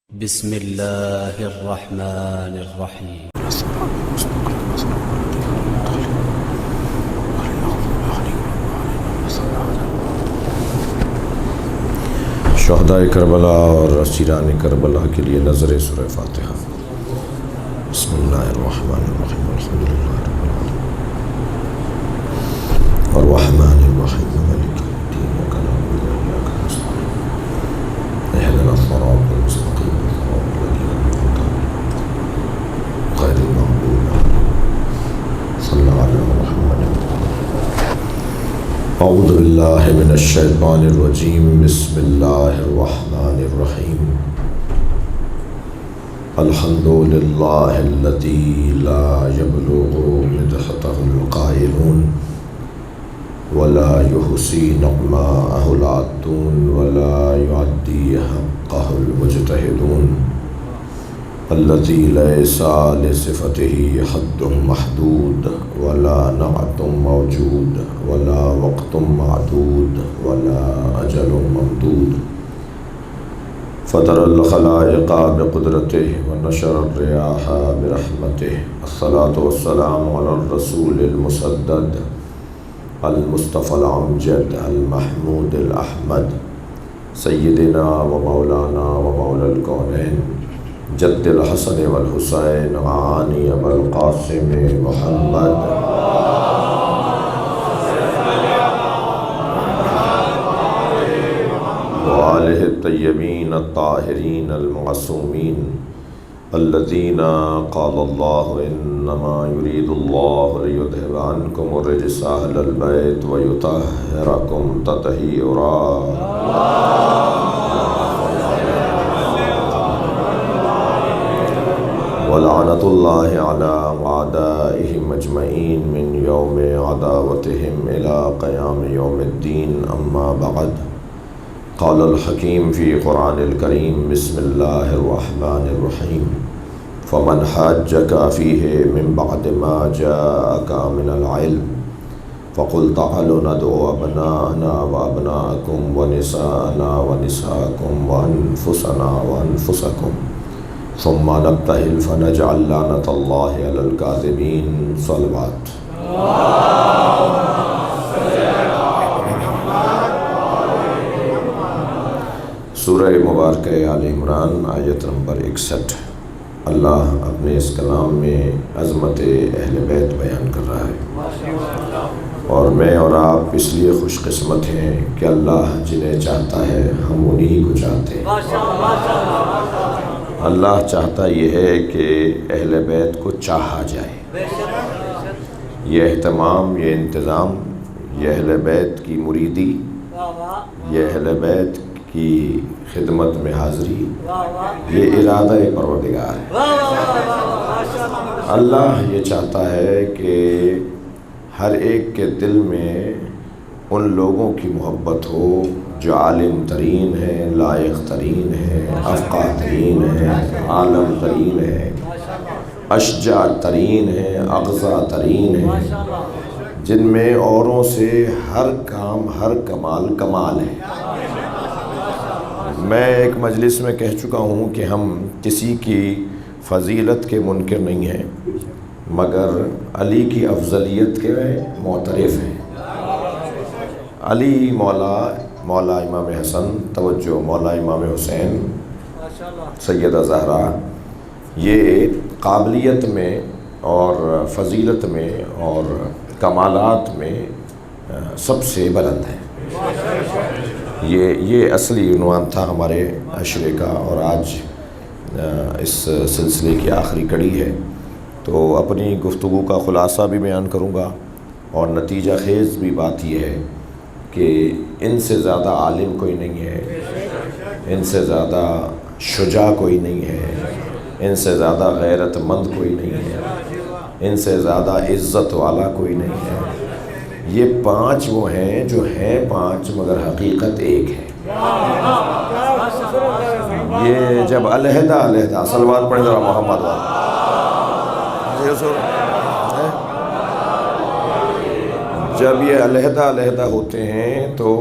بسم الله الرحمن الرحيم. شہدائے کربلا اور اسیران کربلا کے لیے نظر سورہ فاتحہ۔ بسم اللہ الرحمن الرحیم، الحمد للہ رب العالمین الرحمن الرحیم مالک یوم الدین، ایاک نعبد و ایاک نستعین، اهدنا الصراط المستقیم صراط الذین انعمت علیہم غیر المغضوب علیہم صلی علی محمد۔ اعوذ باللہ من الشیطان الرجیم، بسم اللہ الرحمن الرحیم۔ الحمد للہ الذی لا یبلغ مدحتہ القائلون ولا یحصی نعماءہ العادون ولا یعدی حقہ المجتہدون، الذی لیس لصفتہ حد محدود ولا نعت موجود ولا وقت معدود ولا اجل ممدود، فطر الخلائق بقدرتہ ونشر الریاح برحمتہ، الصلاة والسلام علی الرسول المسدد المصطفى الامجد المحمود الاحمد، سیدنا و مولانا و مولا الکونین جد الحسن والحسین عانی ابا القاسم محمد وآلہ الطیبین الطاہرین المعصومین الذین قال اللہ انما یرید اللہ لیذہب عنکم الرجس اہل البیت ویطہرکم تطہیرا۔ ولعنۃ اللہ علی اعدائہم اجمعین من یوم عداوتہم الی قیام یوم الدین، اما بعد۔ قال الحکیم فی قرآن الکریم، بسم اللہ الرحمن الرحیم۔ فمن حاجک فیہ من بعد ما جاءک من العلم فقل تعالوا ندعو ابناءنا وابناءکم ونساءنا ونساءکم وانفسنا وانفسکم ثم نبتہل فنجعل لعنۃ اللہ علی الکاذبین۔ صلوات۔ سورہ مبارکہ آل عمران آیت نمبر 61۔ اللہ اپنے اس کلام میں عظمت اہل بیت بیان کر رہا ہے، اور میں اور آپ اس لیے خوش قسمت ہیں کہ اللہ جنہیں چاہتا ہے ہم انہی کو چاہتے ہیں۔ اللہ چاہتا یہ ہے کہ اہل بیت کو چاہا جائے۔ یہ اہتمام، یہ انتظام، یہ اہل بیت کی مریدی، یہ اہل بیت کی خدمت میں حاضری، یہ ارادہ پروردگار ہے۔ اللہ یہ چاہتا ہے کہ ہر ایک کے دل میں ان لوگوں کی محبت ہو جو عالم ترین ہے، لائق ترین ہے، افقہ ترین ہے، عالم ترین ہے، اشجع ترین ہے، اغزا ترین ہے، جن میں اوروں سے ہر کام، ہر کمال کمال ہے۔ میں ایک مجلس میں کہہ چکا ہوں کہ ہم کسی کی فضیلت کے منکر نہیں ہیں، مگر علی کی افضلیت کے معترف ہیں۔ علی مولا امام حسن، توجہ، مولا امام حسین، سیدہ زہرا، یہ قابلیت میں اور فضیلت میں اور کمالات میں سب سے بلند ہیں۔ یہ اصلی عنوان تھا ہمارے عشرے کا، اور آج اس سلسلے کی آخری کڑی ہے، تو اپنی گفتگو کا خلاصہ بھی بیان کروں گا، اور نتیجہ خیز بھی بات یہ ہے کہ ان سے زیادہ عالم کوئی نہیں ہے، ان سے زیادہ شجاع کوئی نہیں ہے، ان سے زیادہ غیرت مند کوئی نہیں ہے، ان سے زیادہ عزت والا کوئی نہیں ہے۔ یہ پانچ وہ ہیں جو ہیں پانچ مگر حقیقت ایک ہے۔ یہ جب علیحدہ صلوات پڑھیں ذرا محمد والا، جب یہ علیحدہ ہوتے ہیں تو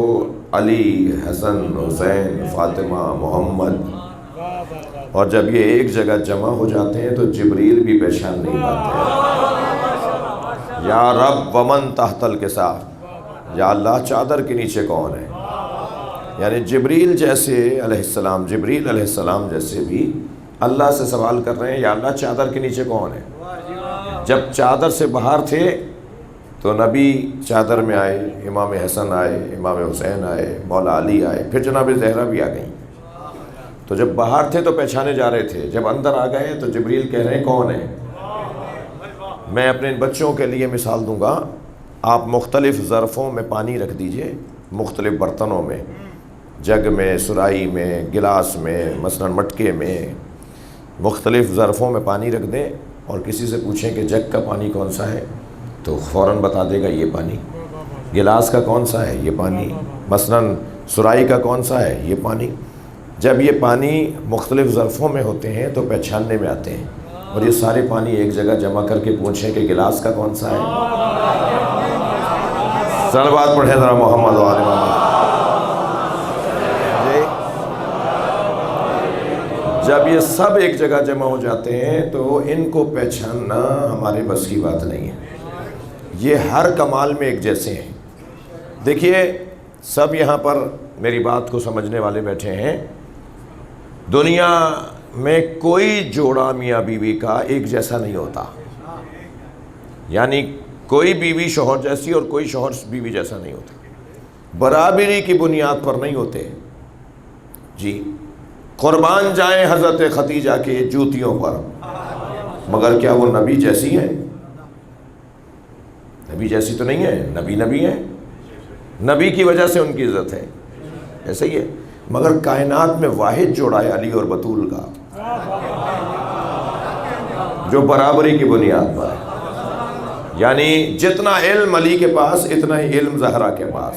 علی، حسن، حسین، فاطمہ، محمد، اور جب یہ ایک جگہ جمع ہو جاتے ہیں تو جبریل بھی پہچان نہیں پاتے ہیں۔ یا رب ومن تحت الکساء، یا اللہ چادر کے نیچے کون ہے؟ یعنی جبریل علیہ السلام جیسے بھی اللہ سے سوال کر رہے ہیں، یا اللہ چادر کے نیچے کون ہے؟ جب چادر سے باہر تھے تو نبی چادر میں آئے، امام حسن آئے، امام حسین آئے، مولا علی آئے، پھر جناب زہرا بھی آ گئیں۔ تو جب باہر تھے تو پہچانے جا رہے تھے، جب اندر آ گئے تو جبریل کہہ رہے ہیں کون ہے؟ میں اپنے بچوں کے لیے مثال دوں گا، آپ مختلف ظرفوں میں پانی رکھ دیجئے، مختلف برتنوں میں، جگ میں، سرائی میں، گلاس میں، مثلا مٹکے میں، مختلف ظرفوں میں پانی رکھ دیں اور کسی سے پوچھیں کہ جگ کا پانی کون سا ہے تو فوراً بتا دے گا یہ پانی، گلاس کا کون سا ہے یہ پانی، مثلا سرائی کا کون سا ہے یہ پانی۔ جب یہ پانی مختلف ظرفوں میں ہوتے ہیں تو پہچاننے میں آتے ہیں، اور یہ سارے پانی ایک جگہ جمع کر کے پوچھیں کہ گلاس کا کون سا ہے۔ صلوات پڑھیں ذرا محمد و آل محمد۔ جب یہ سب ایک جگہ جمع ہو جاتے ہیں تو ان کو پہچاننا ہمارے بس کی بات نہیں ہے، یہ ہر کمال میں ایک جیسے ہیں۔ دیکھیے سب یہاں پر میری بات کو سمجھنے والے بیٹھے ہیں، دنیا میں کوئی جوڑا میاں بیوی کا ایک جیسا نہیں ہوتا، یعنی کوئی بیوی شوہر جیسی اور کوئی شوہر بیوی جیسا نہیں ہوتا، برابری کی بنیاد پر نہیں ہوتے جی۔ قربان جائیں حضرت خدیجہ کے جوتیوں پر، مگر کیا وہ نبی جیسی ہیں؟ نبی جیسی تو نہیں ہے، نبی ہیں، نبی کی وجہ سے ان کی عزت ہے، ایسے ہی ہے، مگر کائنات میں واحد جوڑا ہے علی اور بطول کا، جو برابری کی بنیاد پر ہے۔ یعنی جتنا علم علی کے پاس اتنا ہی علم زہرا کے پاس،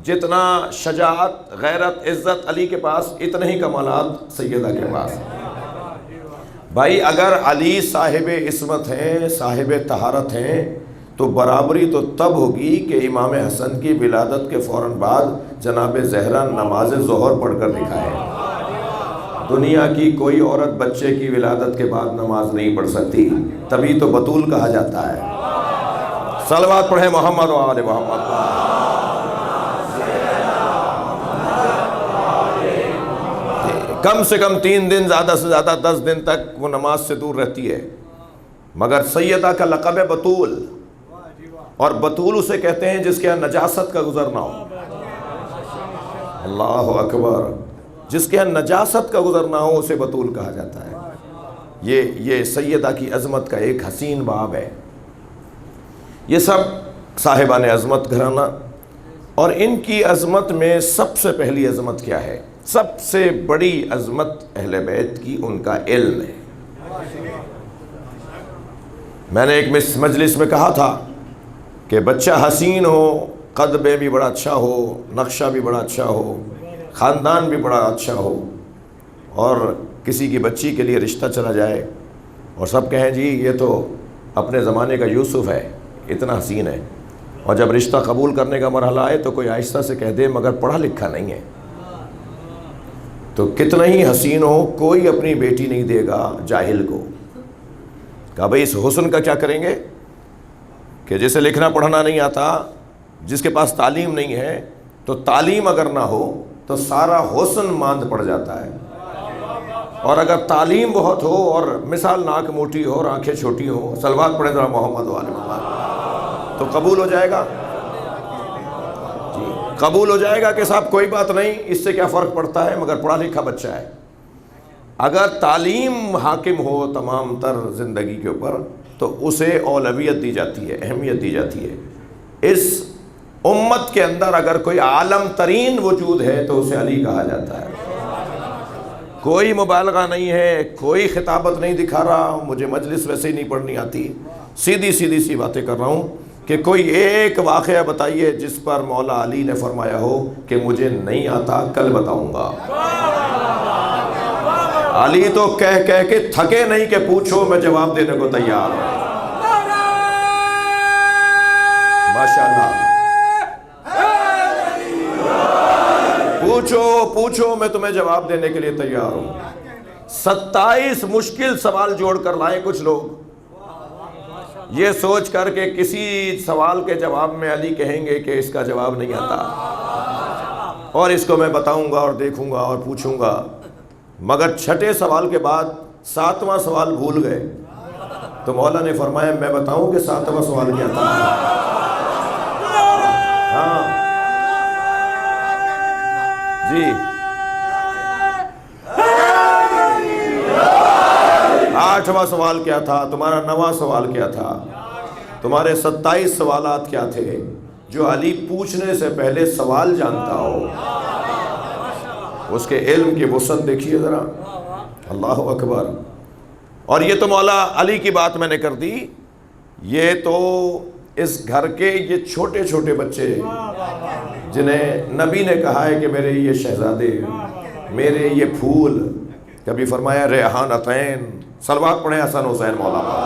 جتنا شجاعت، غیرت، عزت علی کے پاس اتنے ہی کمالات سیدہ کے پاس۔ بھائی اگر علی صاحب عصمت ہیں، صاحب طہارت ہیں، تو برابری تو تب ہوگی کہ امام حسن کی ولادت کے فوراً بعد جناب زہرا نماز ظہر پڑھ کر دکھائے۔ دنیا کی کوئی عورت بچے کی ولادت کے بعد نماز نہیں پڑھ سکتی، تبھی تو بطول کہا جاتا ہے۔ صلوات پڑھیں محمد و آل محمد۔ کم سے کم 3 دن، زیادہ سے زیادہ 10 دن تک وہ نماز سے دور رہتی ہے، مگر سیدہ کا لقب ہے بطول، اور بطول اسے کہتے ہیں جس کے یہاں نجاست کا گزر نہ ہو۔ اللہ اکبر، جس کے یہاں نجاست کا گزر نہ ہو اسے بطول کہا جاتا ہے۔ یہ سیدہ کی عظمت کا ایک حسین باب ہے۔ یہ سب صاحبان عظمت گھرانہ، اور ان کی عظمت میں سب سے پہلی عظمت کیا ہے؟ سب سے بڑی عظمت اہل بیت کی ان کا علم ہے۔ میں نے ایک مجلس میں کہا تھا کہ بچہ حسین ہو، قد میں بھی بڑا اچھا ہو، نقشہ بھی بڑا اچھا ہو، خاندان بھی بڑا اچھا ہو، اور کسی کی بچی کے لیے رشتہ چلا جائے اور سب کہیں جی یہ تو اپنے زمانے کا یوسف ہے، اتنا حسین ہے، اور جب رشتہ قبول کرنے کا مرحلہ آئے تو کوئی آہستہ سے کہہ دے مگر پڑھا لکھا نہیں ہے، تو کتنا ہی حسین ہو کوئی اپنی بیٹی نہیں دے گا جاہل کو۔ کہا بھئی اس حسن کا کیا کریں گے کہ جسے لکھنا پڑھنا نہیں آتا، جس کے پاس تعلیم نہیں ہے، تو تعلیم اگر نہ ہو تو سارا حسن ماند پڑ جاتا ہے، اور اگر تعلیم بہت ہو اور مثال ناک موٹی ہو اور آنکھیں چھوٹی ہو، صلوات پڑھیں ذرا محمد و آل محمد، تو قبول ہو جائے گا، قبول ہو جائے گا کہ صاحب کوئی بات نہیں، اس سے کیا فرق پڑتا ہے، مگر پڑھا لکھا بچہ ہے۔ اگر تعلیم حاکم ہو تمام تر زندگی کے اوپر تو اسے اولویت دی جاتی ہے، اہمیت دی جاتی ہے۔ اس امت کے اندر اگر کوئی عالم ترین وجود ہے تو اسے علی کہا جاتا ہے۔ کوئی مبالغہ نہیں ہے، کوئی خطابت نہیں دکھا رہا، مجھے مجلس ویسے ہی نہیں پڑھنی آتی، سیدھی سی باتیں کر رہا ہوں کہ کوئی ایک واقعہ بتائیے جس پر مولا علی نے فرمایا ہو کہ مجھے نہیں آتا کل بتاؤں گا۔ علی تو کہہ کے تھکے نہیں کہ پوچھو میں جواب دینے کو تیار ہوں۔ ماشاءاللہ پوچھو میں تمہیں جواب دینے کے لیے تیار ہوں۔ 27 مشکل سوال جوڑ کر لائے کچھ لوگ، یہ سوچ کر کے کسی سوال کے جواب میں علی کہیں گے کہ اس کا جواب نہیں آتا، اور اس کو میں بتاؤں گا اور دیکھوں گا اور پوچھوں گا، مگر چھٹے سوال کے بعد 7واں سوال بھول گئے تو مولا نے فرمایا میں بتاؤں کہ 7واں سوال کیا تھا؟ ہاں جی، 8واں سوال کیا تھا تمہارا؟ 9واں سوال کیا تھا تمہارے؟ 27 سوالات کیا تھے؟ جو علی پوچھنے سے پہلے سوال جانتا ہو، اس کے علم کی وسعت دیکھیے ذرا، اللہ اکبر۔ اور یہ تو مولا علی کی بات میں نے کر دی، یہ تو اس گھر کے یہ چھوٹے چھوٹے بچے جنہیں نبی نے کہا ہے کہ میرے یہ شہزادے، میرے یہ پھول، کبھی فرمایا ریحانتین، صلوات پڑھیں حسن حسین مولا پر،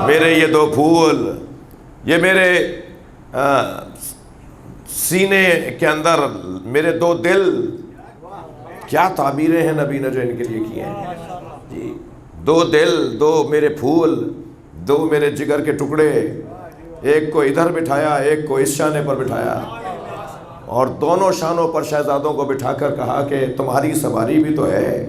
میرے یہ دو پھول، یہ میرے سینے کے اندر میرے دو دل، کیا تعبیریں ہیں نبی نے جو ان کے لیے کی ہیں جی۔ دو دل، دو میرے پھول، دو میرے جگر کے ٹکڑے، ایک کو ادھر بٹھایا ایک کو اس شانے پر بٹھایا، اور دونوں شانوں پر شہزادوں کو بٹھا کر کہا کہ تمہاری سواری بھی تو ہے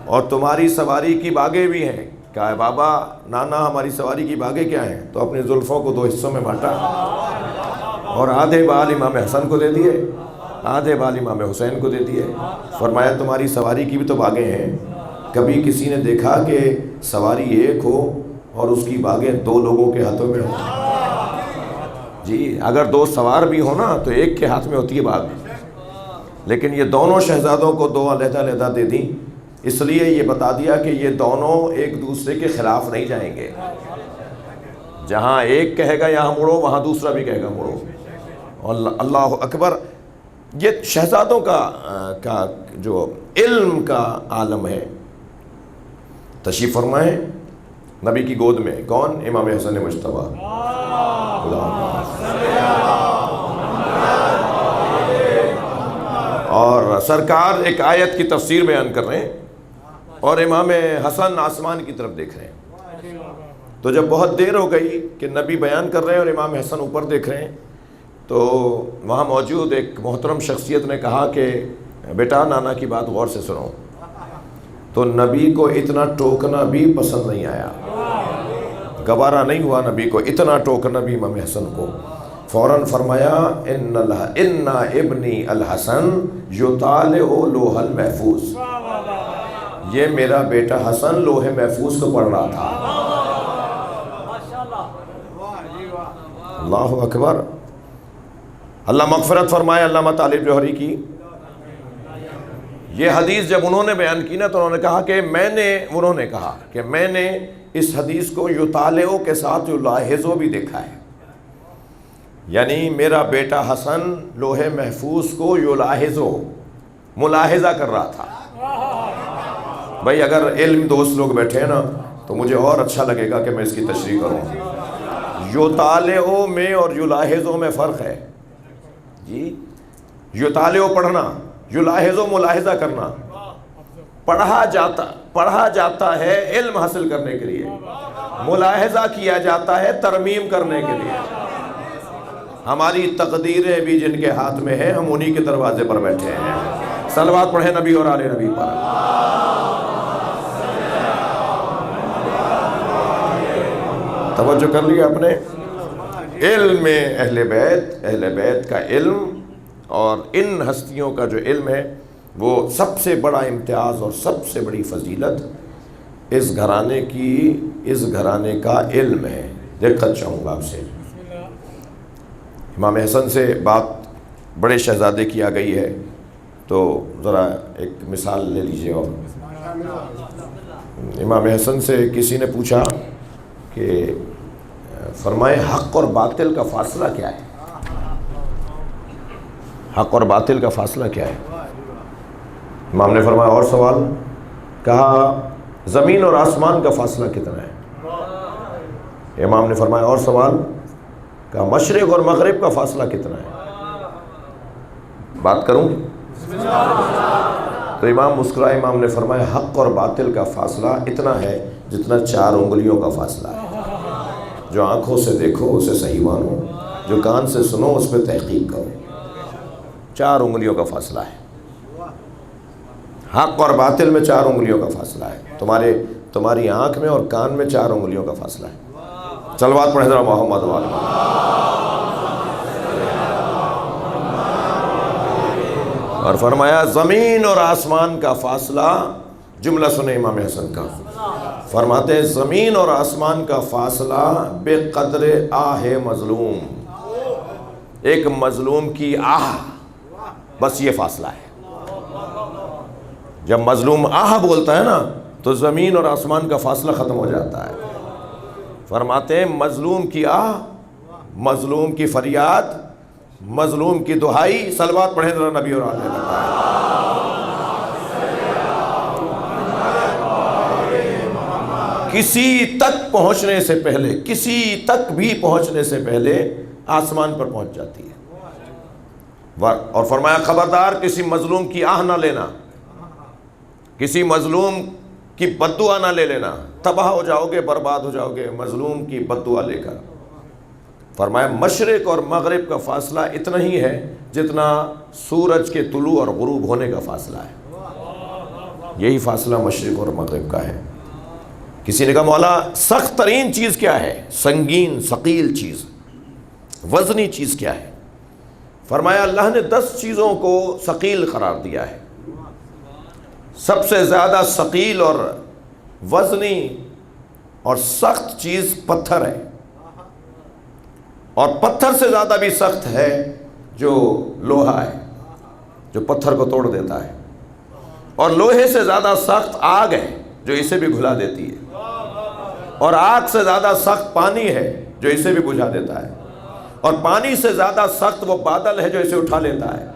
اور تمہاری سواری کی باغیں بھی ہیں۔ کہا ہے بابا نانا ہماری سواری کی باغیں کیا ہیں؟ تو اپنی زلفوں کو 2 حصوں میں بانٹا اور آدھے بال امام حسن کو دے دیے، آدھے بال امام حسین کو دے دیے۔ فرمایا تمہاری سواری کی بھی تو باغیں ہیں، کبھی کسی نے دیکھا کہ سواری ایک ہو اور اس کی باغیں 2 لوگوں کے ہاتھوں میں ہوں؟ جی اگر 2 سوار بھی ہو نا تو ایک کے ہاتھ میں ہوتی ہے باغ، لیکن یہ دونوں شہزادوں کو 2 علیحدہ علیحدہ دے دیں، اس لیے یہ بتا دیا کہ یہ دونوں ایک دوسرے کے خلاف نہیں جائیں گے، جہاں ایک کہے گا یہاں مڑو وہاں دوسرا بھی کہے گا مڑو۔ اللہ اکبر، یہ شہزادوں کا جو علم کا عالم ہے۔ تشریف فرمائیں نبی کی گود میں، کون؟ امام حسن مجتبیٰ، اور سرکار ایک آیت کی تفسیر بیان کر رہے ہیں اور امام حسن آسمان کی طرف دیکھ رہے ہیں۔ تو جب بہت دیر ہو گئی کہ نبی بیان کر رہے ہیں اور امام حسن اوپر دیکھ رہے ہیں، تو وہاں موجود ایک محترم شخصیت نے کہا کہ بیٹا نانا کی بات غور سے سنو۔ تو نبی کو اتنا ٹوکنا بھی پسند نہیں آیا، گوارا نہیں ہوا نبی کو اتنا ٹوکنا بھی امام حسن کو۔ فوراً فرمایا ان ابنی الحسن یطالع لوح المحفوظ، یہ میرا بیٹا حسن لوح محفوظ کو پڑھ رہا تھا۔ اللہ اکبر۔ اللہ مغفرت فرمائے علامہ طالب جوہری کی، یہ حدیث جب انہوں نے بیان کی نا تو انہوں نے کہا کہ میں نے اس حدیث کو یطالع کے ساتھ یلاحظ بھی دیکھا ہے، یعنی میرا بیٹا حسن لوح محفوظ کو یلاحظ ملاحظہ کر رہا تھا۔ بھائی اگر علم دوست لوگ بیٹھے ہیں نا تو مجھے اور اچھا لگے گا کہ میں اس کی تشریح کروں۔ یطالع میں اور یلاحظ میں فرق ہے جی۔ یطالع پڑھنا، یلاحظ ملاحظہ کرنا۔ پڑھا جاتا ہے علم حاصل کرنے کے لیے، ملاحظہ کیا جاتا ہے ترمیم کرنے کے لیے۔ ہماری تقدیریں بھی جن کے ہاتھ میں ہیں ہم انہی کے دروازے پر بیٹھے ہیں۔ صلوات پڑھیں نبی اور آل نبی پر۔ توجہ کر لیا اپنے علم میں اہل بیت کا علم اور ان ہستیوں کا جو علم ہے وہ سب سے بڑا امتیاز اور سب سے بڑی فضیلت اس گھرانے کا علم ہے۔ دقت چاہوں گا آپ سے، امام حسن سے بات بڑے شہزادے کی آ گئی ہے تو ذرا ایک مثال لے لیجئے۔ اور امام حسن سے کسی نے پوچھا کہ فرمائے حق اور باطل کا فاصلہ کیا ہے؟ حق اور باطل کا فاصلہ کیا ہے؟ امام نے فرمایا اور سوال؟ کہا زمین اور آسمان کا فاصلہ کتنا ہے؟ امام نے فرمایا اور سوال؟ کہا مشرق اور مغرب کا فاصلہ کتنا ہے؟ بات کروں؟ تو امام مسکرائے، امام نے فرمایا حق اور باطل کا فاصلہ اتنا ہے جتنا 4 انگلیوں کا فاصلہ ہے۔ جو آنکھوں سے دیکھو اسے صحیح مانو، جو کان سے سنو اس پہ تحقیق کرو۔ 4 انگلیوں کا فاصلہ ہے، حق اور باطل میں 4 انگلیوں کا فاصلہ ہے۔ تمہاری آنکھ میں اور کان میں 4 انگلیوں کا فاصلہ ہے۔ صلوات پڑھیں ذرا محمد و آل محمد۔ اور فرمایا زمین اور آسمان کا فاصلہ، جملہ سنیں امام حسن کا، فرماتے ہیں زمین اور آسمان کا فاصلہ بے قدر آہ مظلوم، ایک مظلوم کی آہ، بس یہ فاصلہ ہے۔ جب مظلوم آہ بولتا ہے نا تو زمین اور آسمان کا فاصلہ ختم ہو جاتا ہے۔ فرماتے ہیں مظلوم کی آہ، مظلوم کی فریاد، مظلوم کی دہائی، صلوات پڑھیں ذرا نبی اور آل محمد۔ کسی تک پہنچنے سے پہلے، کسی تک بھی پہنچنے سے پہلے آسمان پر پہنچ جاتی ہے۔ اور فرمایا خبردار کسی مظلوم کی آہ نہ لینا، کسی مظلوم کی بد دعا نہ لے لینا، تباہ ہو جاؤ گے، برباد ہو جاؤ گے مظلوم کی بد دعا لے کر۔ فرمایا مشرق اور مغرب کا فاصلہ اتنا ہی ہے جتنا سورج کے طلوع اور غروب ہونے کا فاصلہ ہے۔ یہی فاصلہ مشرق اور مغرب کا ہے۔ کسی نے کہا مولا سخت ترین چیز کیا ہے؟ سنگین ثقیل چیز، وزنی چیز کیا ہے؟ فرمایا اللہ نے 10 چیزوں کو ثقیل قرار دیا ہے۔ سب سے زیادہ ثقیل اور وزنی اور سخت چیز پتھر ہے، اور پتھر سے زیادہ بھی سخت ہے جو لوہا ہے، جو پتھر کو توڑ دیتا ہے، اور لوہے سے زیادہ سخت آگ ہے جو اسے بھی گھلا دیتی ہے، اور آگ سے زیادہ سخت پانی ہے جو اسے بھی بجھا دیتا ہے، اور پانی سے زیادہ سخت وہ بادل ہے جو اسے اٹھا لیتا ہے،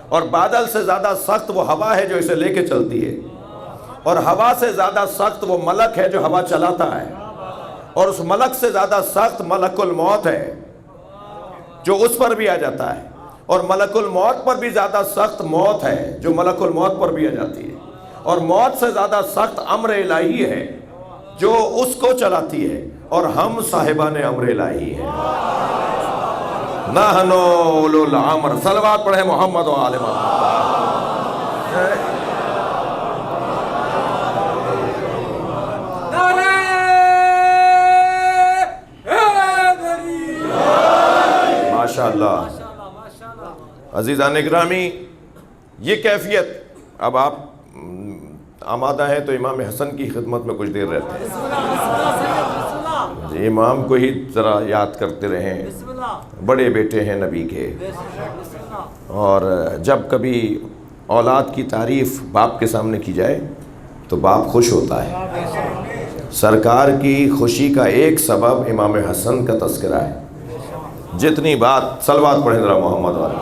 اور بادل سے زیادہ سخت وہ ہوا ہے جو اسے لے کے چلتی ہے، اور ہوا سے زیادہ سخت وہ ملک ہے جو ہوا چلاتا ہے، اور اس ملک سے زیادہ سخت ملک الموت ہے جو اس پر بھی آ جاتا ہے، اور ملک الموت پر بھی زیادہ سخت موت ہے جو ملک الموت پر بھی آ جاتی ہے، اور موت سے زیادہ سخت امر الہی ہے جو اس کو چلاتی ہے، اور ہم صاحبان امر الہی ہیں۔ نحن اولو الامر، صلوات پڑھیں محمد و آل محمد۔ ماشاءاللہ عزیزان اکرامی، یہ کیفیت، اب آپ آمادہ ہیں تو امام حسن کی خدمت میں کچھ دیر رہتے ہیں، امام کو ہی ذرا یاد کرتے رہیں، بڑے بیٹے ہیں نبی کے، اور جب کبھی اولاد کی تعریف باپ کے سامنے کی جائے تو باپ خوش ہوتا ہے۔ سرکار کی خوشی کا ایک سبب امام حسن کا تذکرہ ہے۔ جتنی بات، صلوات پڑھیں ذرا محمد والے،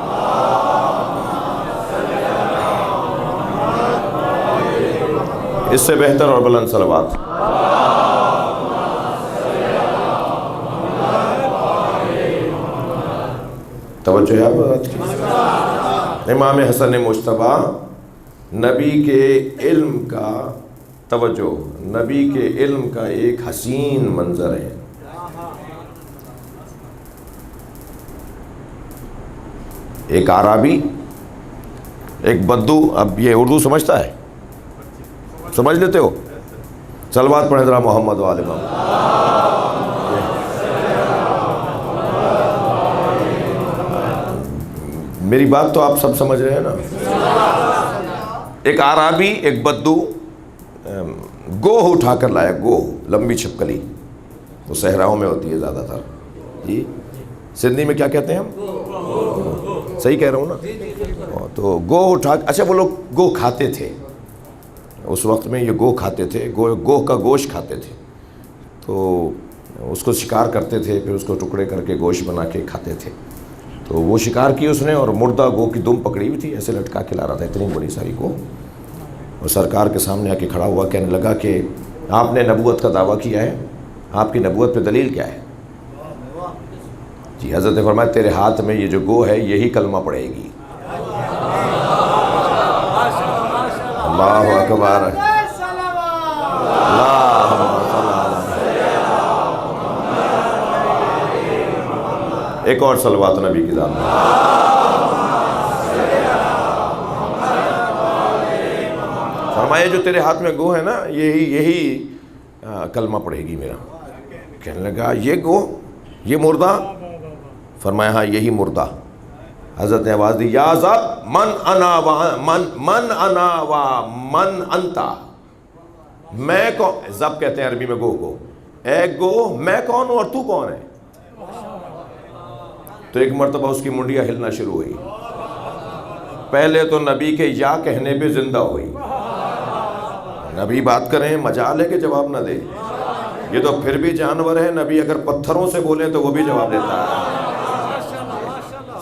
اس سے بہتر اور بلند صلوات۔ توجہ ہے بات کی؟ امام حسن مجتبیٰ نبی کے علم کا، توجہ، نبی کے علم کا ایک حسین منظر ہے۔ ایک عربی، ایک بدو، اب یہ اردو سمجھتا ہے؟ سمجھ لیتے ہو؟ صلوات پڑھیں ذرا محمد و آل محمد۔ میری بات تو آپ سب سمجھ رہے ہیں نا؟ ایک عربی، ایک بدو گوہ اٹھا کر لایا، گوہ، لمبی چھپکلی، وہ صحراؤں میں ہوتی ہے زیادہ تر، جی سندھی میں کیا کہتے ہیں ہم؟ صحیح کہہ رہا ہوں نا؟ تو گوہ اٹھا، اچھا وہ لوگ گوہ کھاتے تھے اس وقت میں، یہ گوہ کھاتے تھے، گوہ کا گوشت کھاتے تھے، تو اس کو شکار کرتے تھے، پھر اس کو ٹکڑے کر کے گوشت بنا کے کھاتے تھے۔ تو وہ شکار کی اس نے، اور مردہ گو کی دم پکڑی ہوئی تھی، ایسے لٹکا کے لا رہا تھا اتنی بڑی ساری گو، اور سرکار کے سامنے آ کے کھڑا ہوا، کہنے لگا کہ آپ نے نبوت کا دعویٰ کیا ہے، آپ کی نبوت پہ دلیل کیا ہے؟ جی حضرت نے فرمایا تیرے ہاتھ میں یہ جو گو ہے یہی کلمہ پڑھے گی. اللہ اکبر. ایک اور صلوات نبی کی ذات میں. فرمایا جو تیرے ہاتھ میں گو ہے نا یہی کلمہ پڑھے گی میرا. کہنے لگا یہ گو، یہ مردہ؟ فرمایا ہاں یہی مردہ. حضرت نے آواز دی یا ذب من انا و من انتا. میں کون، ذب کہتے ہیں عربی میں گو کو. اے گو میں کون ہوں اور تو کون ہے؟ تو ایک مرتبہ اس کی منڈیاں ہلنا شروع ہوئی. پہلے تو نبی کے یا کہنے پہ زندہ ہوئی. نبی بات کریں مجال ہے کہ جواب نہ دے. یہ تو پھر بھی جانور ہے، نبی اگر پتھروں سے بولیں تو وہ بھی جواب دیتا ہے.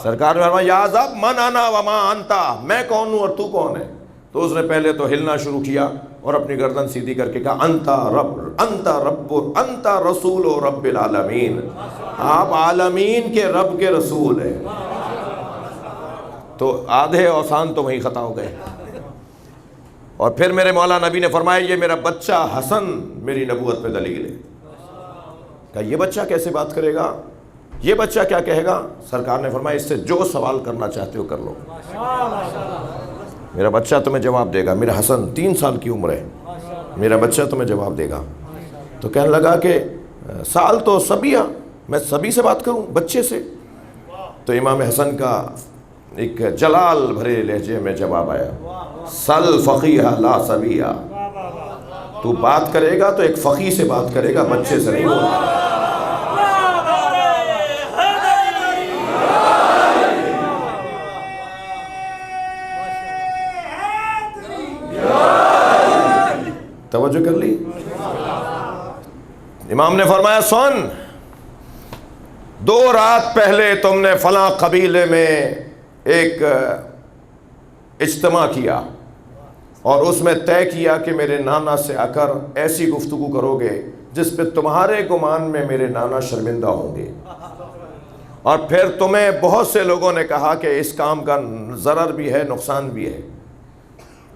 سرکار نے فرمایا یا ذب من انا و ما انتا، میں کون ہوں اور تو کون ہے؟ تو اس نے پہلے تو ہلنا شروع کیا اور اپنی گردن سیدھی کر کے کہا انت رسول رب العالمین، آپ عالمین کے رب کے رسول ہیں. تو آدھے اوسان تو وہیں خطا ہو گئے. اور پھر میرے مولا نبی نے فرمایا یہ میرا بچہ حسن میری نبوت پہ دلیل ہے. کہا یہ بچہ کیسے بات کرے گا، یہ بچہ کیا کہے گا؟ سرکار نے فرمایا اس سے جو سوال کرنا چاہتے ہو کر لو، میرا بچہ تمہیں جواب دے گا. میرا حسن 3 سال کی عمر ہے، میرا بچہ تمہیں جواب دے گا. تو کہنے لگا کہ سال تو سبیہ، میں سبی سے بات کروں، بچے سے؟ تو امام حسن کا ایک جلال بھرے لہجے میں جواب آیا سل فقیہ لا سبیہ. تو بات کرے گا تو ایک فقیہ سے بات کرے گا، بچے سے نہیں ہوگا. توجہ کر لی. امام نے فرمایا سن، 2 رات پہلے تم نے فلاں قبیلے میں ایک اجتماع کیا اور اس میں طے کیا کہ میرے نانا سے آ کر ایسی گفتگو کرو گے جس پہ تمہارے گمان میں میرے نانا شرمندہ ہوں گے. اور پھر تمہیں بہت سے لوگوں نے کہا کہ اس کام کا ضرر بھی ہے نقصان بھی ہے.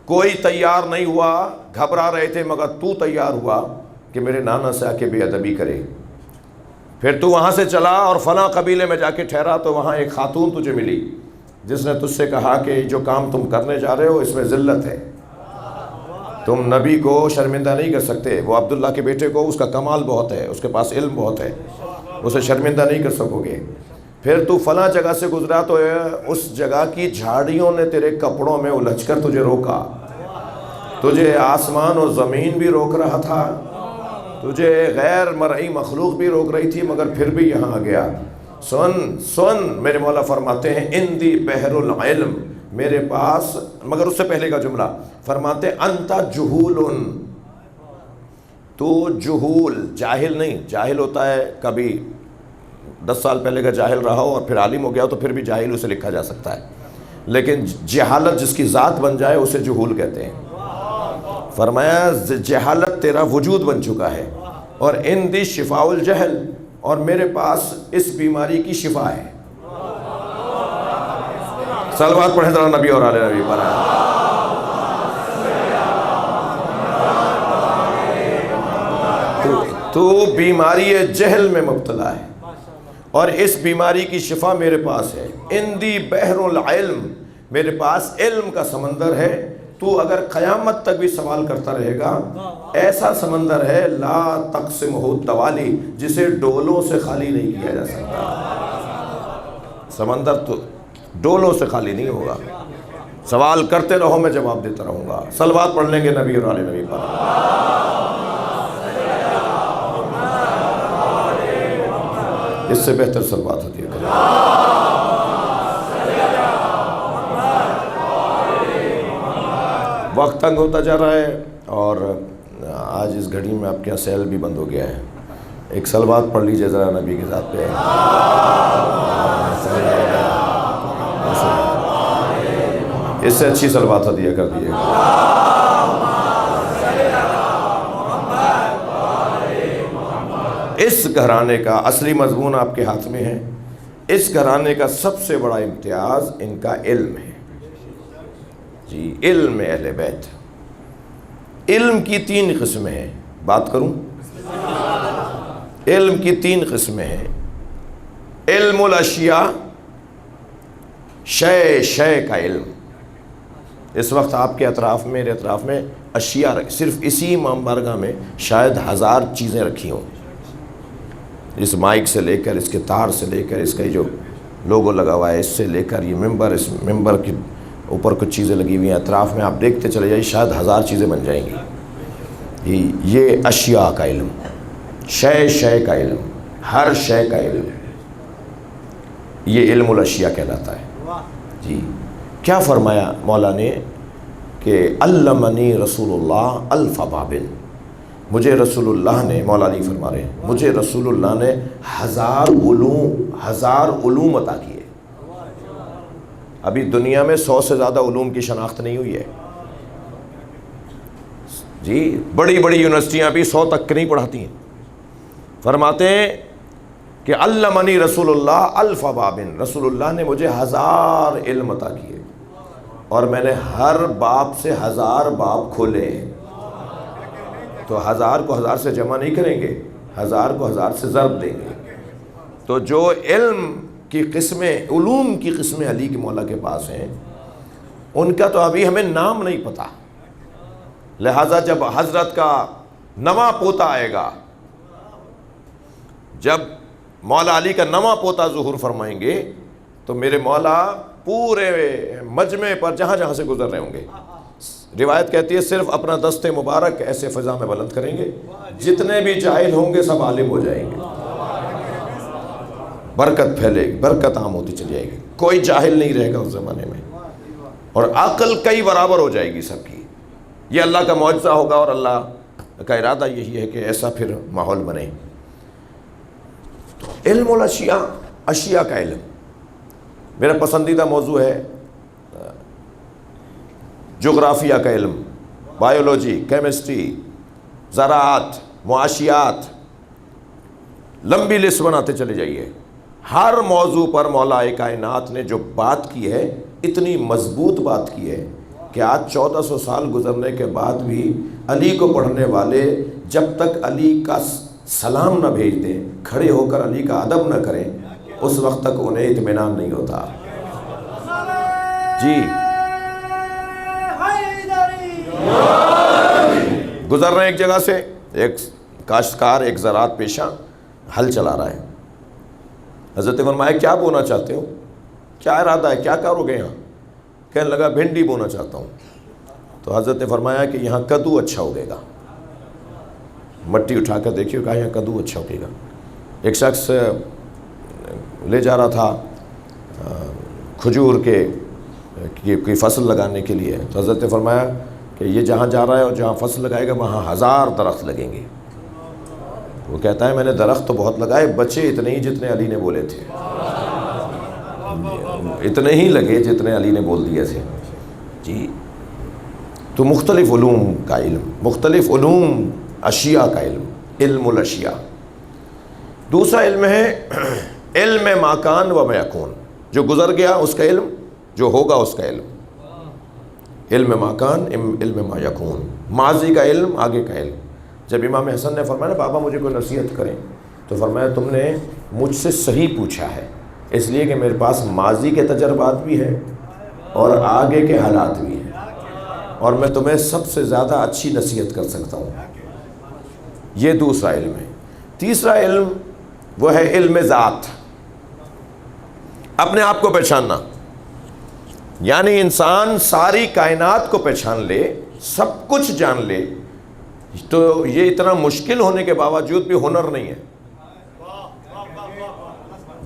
کوئی تیار نہیں ہوا، گھبرا رہے تھے، مگر تو تیار ہوا کہ میرے نانا سے آ کے بے ادبی کرے. پھر تو وہاں سے چلا اور فلاں قبیلے میں جا کے ٹھہرا تو وہاں ایک خاتون تجھے ملی جس نے تجھ سے کہا کہ جو کام تم کرنے جا رہے ہو اس میں ذلت ہے، تم نبی کو شرمندہ نہیں کر سکتے. وہ عبداللہ کے بیٹے کو، اس کا کمال بہت ہے، اس کے پاس علم بہت ہے، اسے شرمندہ نہیں کر سکو گے. پھر تو فلاں جگہ سے گزرا تو اس جگہ کی جھاڑیوں نے تیرے کپڑوں میں الجھ کر تجھے روکا. تجھے آسمان و زمین بھی روک رہا تھا، تجھے غیر مرئی مخلوق بھی روک رہی تھی، مگر پھر بھی یہاں آ گیا. سن میرے مولا فرماتے ہیں اندی بحر العلم، میرے پاس، مگر اس سے پہلے کا جملہ فرماتے انت جہول، تو جہول، جاہل نہیں. جاہل ہوتا ہے کبھی 10 سال پہلے کا جاہل رہا ہو اور پھر عالم ہو گیا تو پھر بھی جاہل اسے لکھا جا سکتا ہے، لیکن جہالت جس کی ذات بن جائے اسے جہول کہتے ہیں. فرمایا جہالت تیرا وجود بن چکا ہے، اور اندی شفاء الجہل، اور میرے پاس اس بیماری کی شفا ہے. صلوات پڑھیں ذرا نبی اور آل نبی پر. تو بیماری جہل میں مبتلا ہے اور اس بیماری کی شفا میرے پاس ہے. اندی بحر العلم، میرے پاس علم کا سمندر ہے. تو اگر قیامت تک بھی سوال کرتا رہے گا، ایسا سمندر ہے لا تقسمہ التوالی، جسے ڈولوں سے خالی نہیں کیا جا سکتا. سمندر تو ڈولوں سے خالی نہیں ہوگا. سوال کرتے رہو، میں جواب دیتا رہوں گا. صلوات پڑھ لیں گے نبی اور آل نبی پر. اس سے بہتر صلوات ہوتی ہے. وقت تنگ ہوتا جا رہا ہے اور آج اس گھڑی میں آپ کے یہاں سیل بھی بند ہو گیا ہے. ایک صلوات پڑھ لیجئے ذرا نبی کے ذات پہ. اس سے اچھی صلوات ہدیہ کر دیجیے گا. اس گھرانے کا اصلی مضمون آپ کے ہاتھ میں ہے. اس گھرانے کا سب سے بڑا امتیاز ان کا علم ہے جی، علم اہل بیت۔ علم کی 3 قسمیں ہیں، بات کروں؟ علم کی 3 قسمیں ہیں۔ علم الاشیاء، شے کا علم۔ اس وقت آپ کے اطراف میں، میرے اطراف میں اشیاء صرف اسی امام بارگاہ میں شاید 1000 چیزیں رکھی ہوں، اس مائک سے لے کر، اس کے تار سے لے کر، اس کا جو لوگو لگا ہوا ہے، اس سے لے کر یہ ممبر، اس ممبر کے اوپر کچھ چیزیں لگی ہوئی ہیں، اطراف میں آپ دیکھتے چلے جائیے، شاید 1000 چیزیں بن جائیں گی۔ یہ اشیاء کا علم، شے کا علم، ہر شے کا علم، یہ علم الاشیاء کہلاتا ہے جی۔ کیا فرمایا مولا نے کہ علمنی رسول اللہ الف باب، مجھے رسول اللہ نے، مولا علی فرما رہے ہیں، مجھے رسول اللہ نے 1000 علوم عطا کیے۔ ابھی دنیا میں 100 سے زیادہ علوم کی شناخت نہیں ہوئی ہے جی، بڑی بڑی یونیورسٹیاں بھی 100 تک نہیں پڑھاتی ہیں۔ فرماتے ہیں کہ علمنی رسول اللہ الف باب، رسول اللہ نے مجھے 1000 علم عطا کیے، اور میں نے ہر باب سے 1000 باب کھولے ہیں۔ تو 1000 کو 1000 سے جمع نہیں کریں گے، 1000 کو 1000 سے ضرب دیں گے۔ تو جو علم کی قسمیں، علوم کی قسمیں علی کے مولا کے پاس ہیں، ان کا تو ابھی ہمیں نام نہیں پتہ، لہٰذا جب حضرت کا نواں پوتا آئے گا، جب مولا علی کا نواں پوتا ظہور فرمائیں گے، تو میرے مولا پورے مجمع پر جہاں جہاں سے گزر رہے ہوں گے، روایت کہتی ہے صرف اپنا دست مبارک ایسے فضا میں بلند کریں گے، جتنے بھی جاہل ہوں گے سب عالم ہو جائیں گے، برکت پھیلے گی، برکت عام ہوتی چلی جائے گی، کوئی جاہل نہیں رہے گا اس زمانے میں، اور عقل کئی برابر ہو جائے گی سب کی۔ یہ اللہ کا معجزہ ہوگا، اور اللہ کا ارادہ یہی ہے کہ ایسا پھر ماحول بنے۔ علم الاشیاء، اشیاء کا علم میرا پسندیدہ موضوع ہے۔ جغرافیہ کا علم، بایولوجی، کیمسٹری، زراعت، معاشیات، لمبی لسٹ بناتے چلے جائیے۔ ہر موضوع پر مولا کائنات نے جو بات کی ہے، اتنی مضبوط بات کی ہے کہ آج 1400 سال گزرنے کے بعد بھی علی کو پڑھنے والے جب تک علی کا سلام نہ بھیج دیں، کھڑے ہو کر علی کا ادب نہ کریں، اس وقت تک انہیں اطمینان نہیں ہوتا جی۔ گزر رہے ہیں ایک جگہ سے، ایک کاشتکار، ایک زراعت پیشہ ہل چلا رہا ہے۔ حضرت فرمایا کیا بونا چاہتے ہو، کیا ارادہ ہے، کیا کرو گے یہاں؟ کہنے لگا بھنڈی بونا چاہتا ہوں۔ تو حضرت نے فرمایا کہ یہاں کدو اچھا اگے گا۔ مٹی اٹھا کر دیکھیے، کہا یہاں کدو اچھا اگے گا۔ ایک شخص لے جا رہا تھا کھجور کی فصل لگانے کے لیے، تو حضرت نے فرمایا کہ یہ جہاں جا رہا ہے اور جہاں فصل لگائے گا وہاں 1000 درخت لگیں گے۔ وہ کہتا ہے میں نے درخت تو بہت لگائے، بچے اتنے ہی جتنے علی نے بولے تھے، اتنے ہی لگے جتنے علی نے بول دیے تھے جی۔ تو مختلف علوم کا علم، مختلف علوم اشیاء کا علم، علم الاشیاء۔ دوسرا علم ہے علم ما کان و ما یکون، جو گزر گیا اس کا علم، جو ہوگا اس کا علم۔ علم ما کان، علم ما یکون، ماضی کا علم، آگے کا علم۔ جب امام حسن نے فرمایا نا بابا مجھے کوئی نصیحت کریں، تو فرمایا تم نے مجھ سے صحیح پوچھا ہے، اس لیے کہ میرے پاس ماضی کے تجربات بھی ہیں اور آگے کے حالات بھی ہیں، اور میں تمہیں سب سے زیادہ اچھی نصیحت کر سکتا ہوں۔ یہ دوسرا علم ہے۔ تیسرا علم وہ ہے علم ذات، اپنے آپ کو پہچاننا، یعنی انسان ساری کائنات کو پہچان لے، سب کچھ جان لے، تو یہ اتنا مشکل ہونے کے باوجود بھی ہنر نہیں ہے،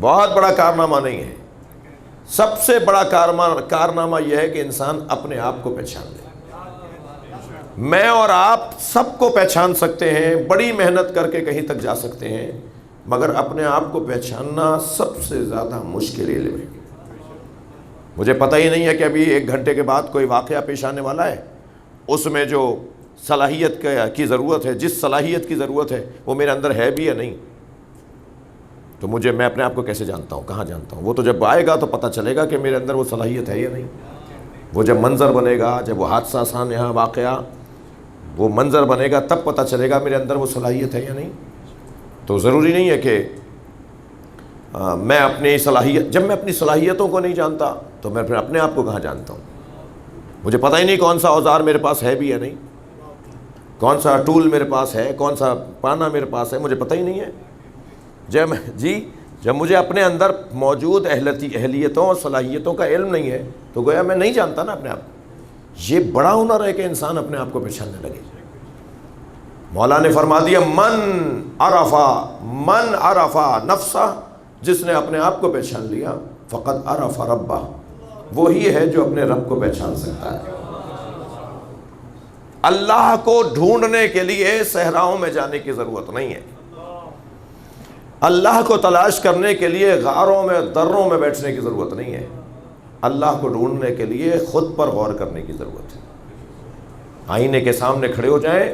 بہت بڑا کارنامہ نہیں ہے۔ سب سے بڑا کارنامہ یہ ہے کہ انسان اپنے آپ کو پہچان لے۔ میں اور آپ سب کو پہچان سکتے ہیں، بڑی محنت کر کے کہیں تک جا سکتے ہیں، مگر اپنے آپ کو پہچاننا سب سے زیادہ مشکل علم ہے۔ مجھے پتہ ہی نہیں ہے کہ ابھی 1 گھنٹے کے بعد کوئی واقعہ پیش آنے والا ہے، اس میں جو صلاحیت کی ضرورت ہے، جس صلاحیت کی ضرورت ہے وہ میرے اندر ہے بھی یا نہیں۔ تو میں اپنے آپ کو کیسے جانتا ہوں، کہاں جانتا ہوں؟ وہ تو جب آئے گا تو پتہ چلے گا کہ میرے اندر وہ صلاحیت ہے یا نہیں۔ وہ جب منظر بنے گا، جب وہ حادثہ سانحہ واقعہ وہ منظر بنے گا، تب پتہ چلے گا میرے اندر وہ صلاحیت ہے یا نہیں۔ تو ضروری نہیں ہے کہ میں اپنی جب میں اپنی صلاحیتوں کو نہیں جانتا تو میں پھر اپنے آپ کو کہاں جانتا ہوں؟ مجھے پتہ ہی نہیں کون سا اوزار میرے پاس ہے بھی یا نہیں، کون سا ٹول میرے پاس ہے، کون سا پانا میرے پاس ہے، مجھے پتہ ہی نہیں ہے۔ جب مجھے اپنے اندر موجود اہلیتوں اور صلاحیتوں کا علم نہیں ہے تو گویا میں نہیں جانتا نا اپنے آپ کو۔ یہ بڑا ہنر ہے کہ انسان اپنے آپ کو پہچاننے لگے۔ مولا نے فرما دیا من عرفا نفسہ، جس نے اپنے آپ کو پہچان لیا فقط عرف ربہ، وہی ہے جو اپنے رب کو پہچان سکتا ہے۔ اللہ کو ڈھونڈنے کے لیے صحراؤں میں جانے کی ضرورت نہیں ہے، اللہ کو تلاش کرنے کے لیے غاروں میں دروں میں بیٹھنے کی ضرورت نہیں ہے، اللہ کو ڈھونڈنے کے لیے خود پر غور کرنے کی ضرورت ہے۔ آئینے کے سامنے کھڑے ہو جائیں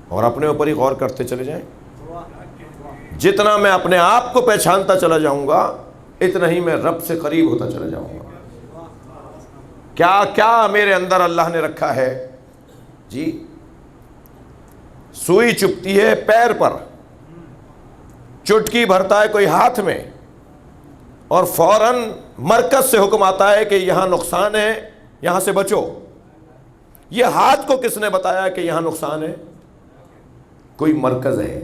اور اپنے اوپر ہی غور کرتے چلے جائیں۔ جتنا میں اپنے آپ کو پہچانتا چلا جاؤں گا اتنا ہی میں رب سے قریب ہوتا چلا جاؤں گا۔ کیا کیا میرے اندر اللہ نے رکھا ہے جی؟ سوئی چبھتی ہے پیر پر، چٹکی بھرتا ہے کوئی ہاتھ میں، اور فوراً مرکز سے حکم آتا ہے کہ یہاں نقصان ہے، یہاں سے بچو۔ یہ ہاتھ کو کس نے بتایا کہ یہاں نقصان ہے؟ کوئی مرکز ہے،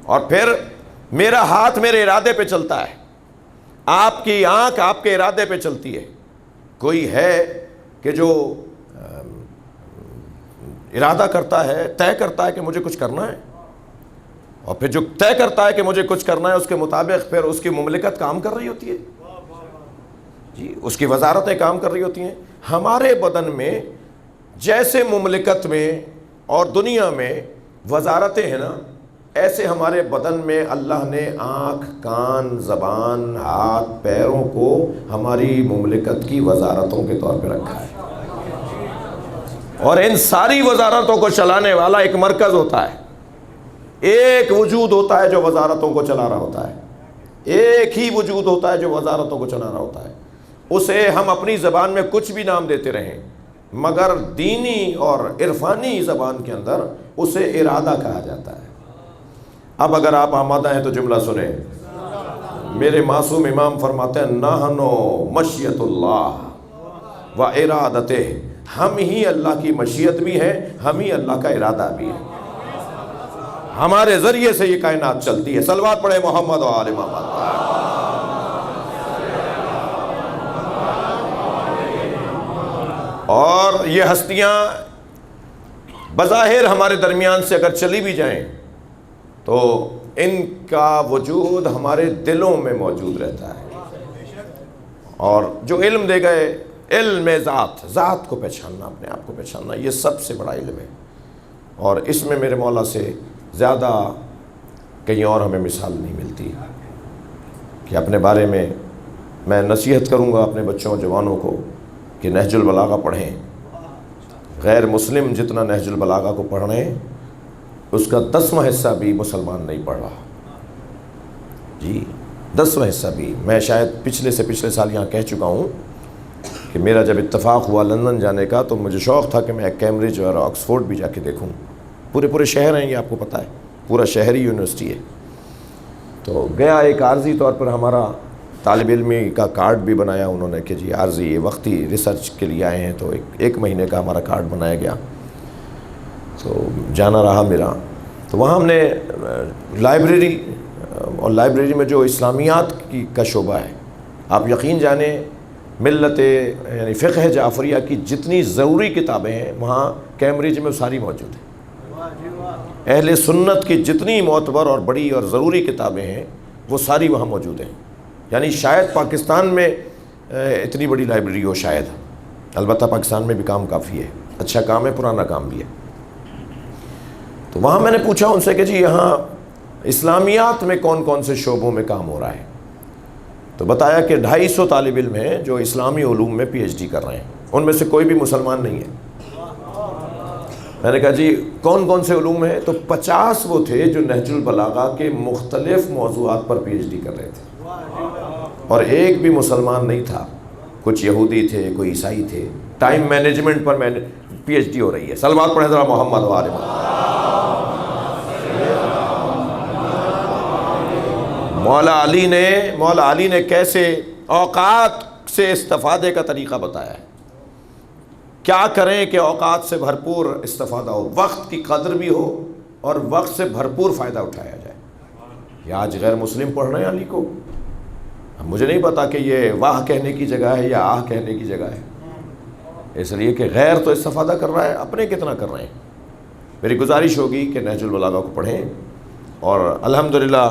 اور پھر میرا ہاتھ میرے ارادے پہ چلتا ہے، آپ کی آنکھ آپ کے ارادے پہ چلتی ہے۔ کوئی ہے کہ جو ارادہ کرتا ہے، طے کرتا ہے کہ مجھے کچھ کرنا ہے، اور پھر جو طے کرتا ہے کہ مجھے کچھ کرنا ہے اس کے مطابق پھر اس کی مملکت کام کر رہی ہوتی ہے جی، اس کی وزارتیں کام کر رہی ہوتی ہیں۔ ہمارے بدن میں جیسے مملکت میں اور دنیا میں وزارتیں ہیں نا، ایسے ہمارے بدن میں اللہ نے آنکھ، کان، زبان، ہاتھ، پیروں کو ہماری مملکت کی وزارتوں کے طور پہ رکھا ہے، اور ان ساری وزارتوں کو چلانے والا ایک مرکز ہوتا ہے، ایک وجود ہوتا ہے جو وزارتوں کو چلا رہا ہوتا ہے، ایک ہی وجود ہوتا ہے جو وزارتوں کو چلا رہا ہوتا ہے۔ اسے ہم اپنی زبان میں کچھ بھی نام دیتے رہیں، مگر دینی اور عرفانی زبان کے اندر اسے ارادہ کہا جاتا ہے۔ اب اگر آپ آمادہ ہیں تو جملہ سنیں۔ میرے معصوم امام فرماتے ہیں نحنو مشیت اللہ و ارادتہ، ہم ہی اللہ کی مشیت بھی ہیں، ہم ہی اللہ کا ارادہ بھی ہے، ہمارے ذریعے سے یہ کائنات چلتی ہے۔ صلوات پڑھے محمد و آل محمد۔ اور یہ ہستیاں بظاہر ہمارے درمیان سے اگر چلی بھی جائیں تو ان کا وجود ہمارے دلوں میں موجود رہتا ہے، اور جو علم دے گئے، علم ذات کو پہچاننا، اپنے آپ کو پہچاننا، یہ سب سے بڑا علم ہے، اور اس میں میرے مولا سے زیادہ کہیں اور ہمیں مثال نہیں ملتی کہ اپنے بارے میں نصیحت کروں گا اپنے بچوں جوانوں کو کہ نہج البلاغہ پڑھیں۔ غیر مسلم جتنا نہج البلاغہ کو پڑھ رہے ہیں اس کا 10واں حصہ بھی مسلمان نہیں پڑھ رہا جی، 10واں حصہ بھی۔ میں شاید پچھلے سال یہاں کہہ چکا ہوں کہ میرا جب اتفاق ہوا لندن جانے کا تو مجھے شوق تھا کہ میں کیمبرج اور آکسفورڈ بھی جا کے دیکھوں۔ پورے شہر ہیں، یہ آپ کو پتہ ہے، پورا شہری یونیورسٹی ہے۔ تو گیا، ایک عارضی طور پر ہمارا طالب علمی کا کارڈ بھی بنایا انہوں نے کہ جی عارضی یہ وقتی ریسرچ کے لیے آئے ہیں، تو ایک مہینے کا ہمارا کارڈ بنایا گیا، تو جانا رہا میرا۔ تو وہاں ہم نے لائبریری، اور لائبریری میں جو اسلامیات کا شعبہ ہے، آپ یقین جانیں ملت یعنی فقہ جعفریہ کی جتنی ضروری کتابیں ہیں وہاں کیمبرج میں ساری موجود ہیں۔ اہل سنت کی جتنی معتبر اور بڑی اور ضروری کتابیں ہیں وہ ساری وہاں موجود ہیں، یعنی شاید پاکستان میں اتنی بڑی لائبریری ہو شاید، البتہ پاکستان میں بھی کام کافی ہے، اچھا کام ہے، پرانا کام بھی ہے۔ تو وہاں میں نے پوچھا ان سے کہ جی یہاں اسلامیات میں کون کون سے شعبوں میں کام ہو رہا ہے، تو بتایا کہ 250 طالب علم ہیں جو اسلامی علوم میں پی ایچ ڈی کر رہے ہیں، ان میں سے کوئی بھی مسلمان نہیں ہے۔ میں نے کہا جی کون کون سے علوم ہیں؟ تو 50 وہ تھے جو نہج البلاغہ کے مختلف موضوعات پر پی ایچ ڈی کر رہے تھے، اور ایک بھی مسلمان نہیں تھا، کچھ یہودی تھے، کوئی عیسائی تھے۔ ٹائم مینجمنٹ پر پی ایچ ڈی ہو رہی ہے۔ صلوات پڑھیں ذرا محمد و آل محمد۔ مولا علی نے کیسے اوقات سے استفادے کا طریقہ بتایا ہے، کیا کریں کہ اوقات سے بھرپور استفادہ ہو، وقت کی قدر بھی ہو اور وقت سے بھرپور فائدہ اٹھایا جائے۔ یہ آج غیر مسلم پڑھ رہے ہیں علی کو، اب مجھے نہیں پتا کہ یہ واہ کہنے کی جگہ ہے یا آہ کہنے کی جگہ ہے، اس لیے کہ غیر تو استفادہ کر رہا ہے، اپنے کتنا کر رہے ہیں۔ میری گزارش ہوگی کہ نہج البلاغہ کو پڑھیں، اور الحمدللہ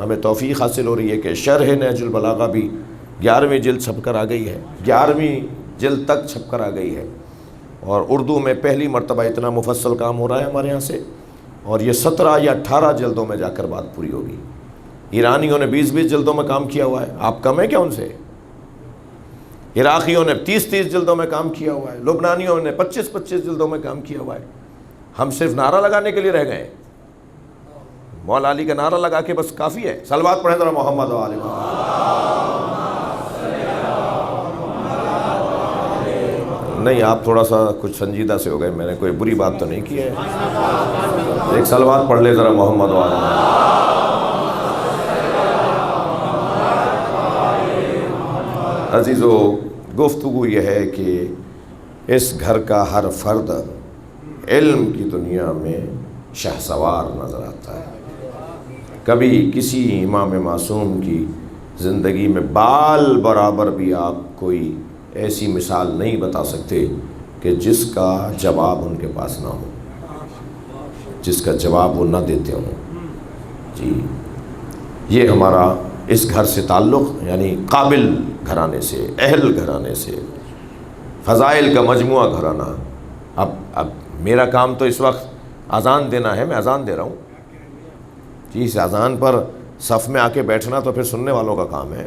ہمیں توفیق حاصل ہو رہی ہے کہ شرح نہج البلاغہ بھی 11ویں جلد چھپ کر آ گئی ہے، 11ویں جلد تک چھپ کر آ گئی ہے، اور اردو میں پہلی مرتبہ اتنا مفصل کام ہو رہا ہے ہمارے یہاں سے، اور یہ 17 یا 18 جلدوں میں جا کر بات پوری ہوگی۔ ایرانیوں نے 20 جلدوں میں کام کیا ہوا ہے، آپ کم ہیں کیا ان سے؟ عراقیوں نے 30 جلدوں میں کام کیا ہوا ہے، لبنانیوں نے 25 جلدوں میں کام کیا ہوا ہے۔ ہم صرف نعرہ لگانے کے لیے رہ گئے، مولا علی کا نعرہ لگا کے بس کافی ہے۔ صلوات پڑھیں ذرا محمد و آل محمد۔ نہیں آپ تھوڑا سا کچھ سنجیدہ سے ہو گئے، میں نے کوئی بری بات تو نہیں کی ہے۔ ایک صلوات پڑھ لے ذرا محمد و آل محمد۔ عزیزو، گفتگو یہ ہے کہ اس گھر کا ہر فرد علم کی دنیا میں شہسوار نظر آتا ہے۔ کبھی کسی امام معصوم کی زندگی میں بال برابر بھی آپ کوئی ایسی مثال نہیں بتا سکتے کہ جس کا جواب ان کے پاس نہ ہو، جس کا جواب وہ نہ دیتے ہوں۔ جی یہ ہمارا اس گھر سے تعلق، یعنی قابل گھرانے سے، اہل گھرانے سے، فضائل کا مجموعہ گھرانہ۔ اب میرا کام تو اس وقت اذان دینا ہے، میں اذان دے رہا ہوں جی، اس اذان پر صف میں آ کے بیٹھنا تو پھر سننے والوں کا کام ہے۔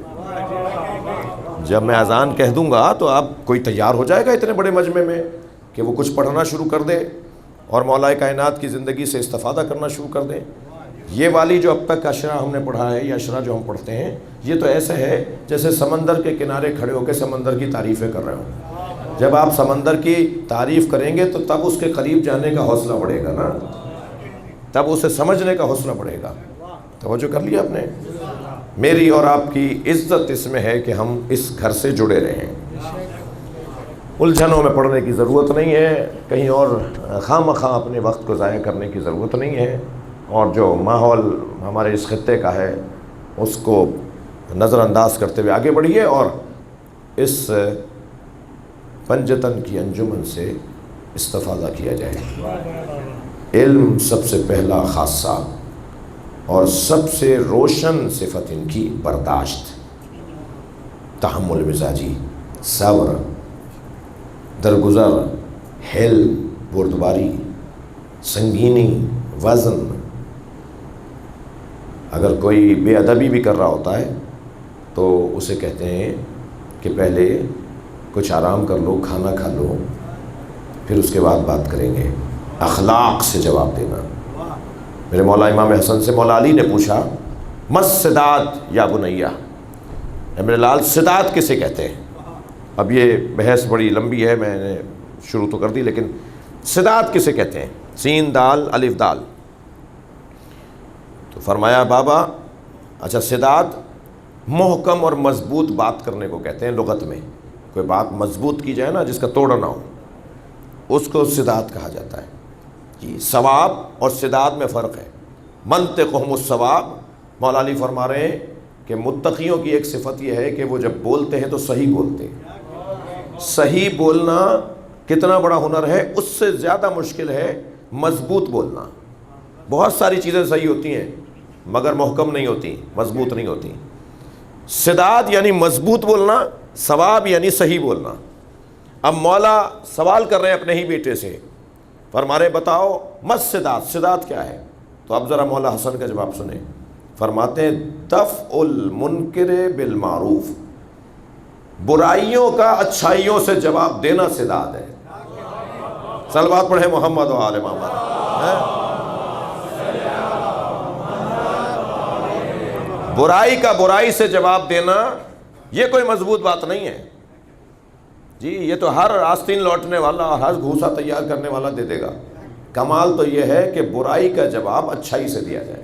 جب میں اذان کہہ دوں گا تو اب کوئی تیار ہو جائے گا اتنے بڑے مجمع میں کہ وہ کچھ پڑھنا شروع کر دے اور مولا کائنات کی زندگی سے استفادہ کرنا شروع کر دے۔ یہ والی جو اب تک اشرا ہم نے پڑھا ہے، یا اشرا جو ہم پڑھتے ہیں، یہ تو ایسے ہے جیسے سمندر کے کنارے کھڑے ہو کے سمندر کی تعریفیں کر رہے ہوں۔ جب آپ سمندر کی تعریف کریں گے تو تب اس کے قریب جانے کا حوصلہ بڑھے گا نا، تب اسے سمجھنے کا حوصلہ بڑھے گا۔ توجہ کر لیا آپ نے؟ میری اور آپ کی عزت اس میں ہے کہ ہم اس گھر سے جڑے رہیں، الجھنوں میں پڑھنے کی ضرورت نہیں ہے، کہیں اور خواہ مخواہ اپنے وقت کو ضائع کرنے کی ضرورت نہیں ہے، اور جو ماحول ہمارے اس خطے کا ہے اس کو نظر انداز کرتے ہوئے آگے بڑھیے، اور اس پنجتن کی انجمن سے استفادہ کیا جائے۔ علم سب سے پہلا خاصہ اور سب سے روشن صفت ان کی برداشت، تحمل مزاجی، صبر، درگزر، حلم، بردباری، سنگینی، وزن۔ اگر کوئی بے ادبی بھی کر رہا ہوتا ہے تو اسے کہتے ہیں کہ پہلے کچھ آرام کر لو، کھانا کھا لو، پھر اس کے بعد بات کریں گے۔ اخلاق سے جواب دینا۔ میرے مولا امام حسن سے مولا علی نے پوچھا، مس صدات یا بنیہ، اے میرے لال صدات کسے کہتے ہیں؟ اب یہ بحث بڑی لمبی ہے، میں نے شروع تو کر دی، لیکن صدات کسے کہتے ہیں؟ سین دال الف دال۔ تو فرمایا بابا اچھا صدات محکم اور مضبوط بات کرنے کو کہتے ہیں لغت میں، کوئی بات مضبوط کی جائے نا، جس کا توڑ نہ ہو، اس کو صدات کہا جاتا ہے۔ جی ثواب اور صدات میں فرق ہے۔ منطقہم الصواب، مولا علی فرما رہے ہیں کہ متقیوں کی ایک صفت یہ ہے کہ وہ جب بولتے ہیں تو صحیح بولتے ہیں۔ صحیح بولنا کتنا بڑا ہنر ہے، اس سے زیادہ مشکل ہے مضبوط بولنا۔ بہت ساری چیزیں صحیح ہوتی ہیں مگر محکم نہیں ہوتی، مضبوط نہیں ہوتی۔ صدات یعنی مضبوط بولنا، ثواب یعنی صحیح بولنا۔ اب مولا سوال کر رہے ہیں اپنے ہی بیٹے سے، فرما رہے بتاؤ مس صدات، صدات کیا ہے؟ تو اب ذرا مولا حسن کا جواب سنیں۔ فرماتے ہیں دفع المنکر بالمعروف، برائیوں کا اچھائیوں سے جواب دینا صدات ہے۔ صلوات پڑھیں محمد و آل محمد. برائی کا برائی سے جواب دینا یہ کوئی مضبوط بات نہیں ہے جی. یہ تو ہر آستین لوٹنے والا اور ہر گھوسا تیار کرنے والا دے دے گا. کمال تو یہ ہے کہ برائی کا جواب اچھائی سے دیا جائے.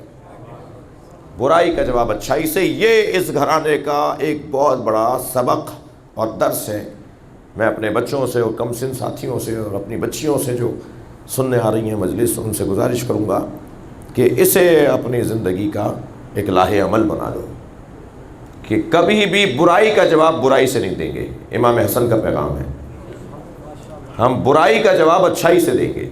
برائی کا جواب اچھائی سے. یہ اس گھرانے کا ایک بہت بڑا سبق اور درس ہے. میں اپنے بچوں سے اور کم سن ساتھیوں سے اور اپنی بچیوں سے جو سننے آ رہی ہیں مجلس، ان سے گزارش کروں گا کہ اسے اپنی زندگی کا ایک لاہ عمل بنا لو کہ کبھی بھی برائی کا جواب برائی سے نہیں دیں گے. امام حسن کا پیغام ہے، ہم برائی کا جواب اچھائی سے دیں گے.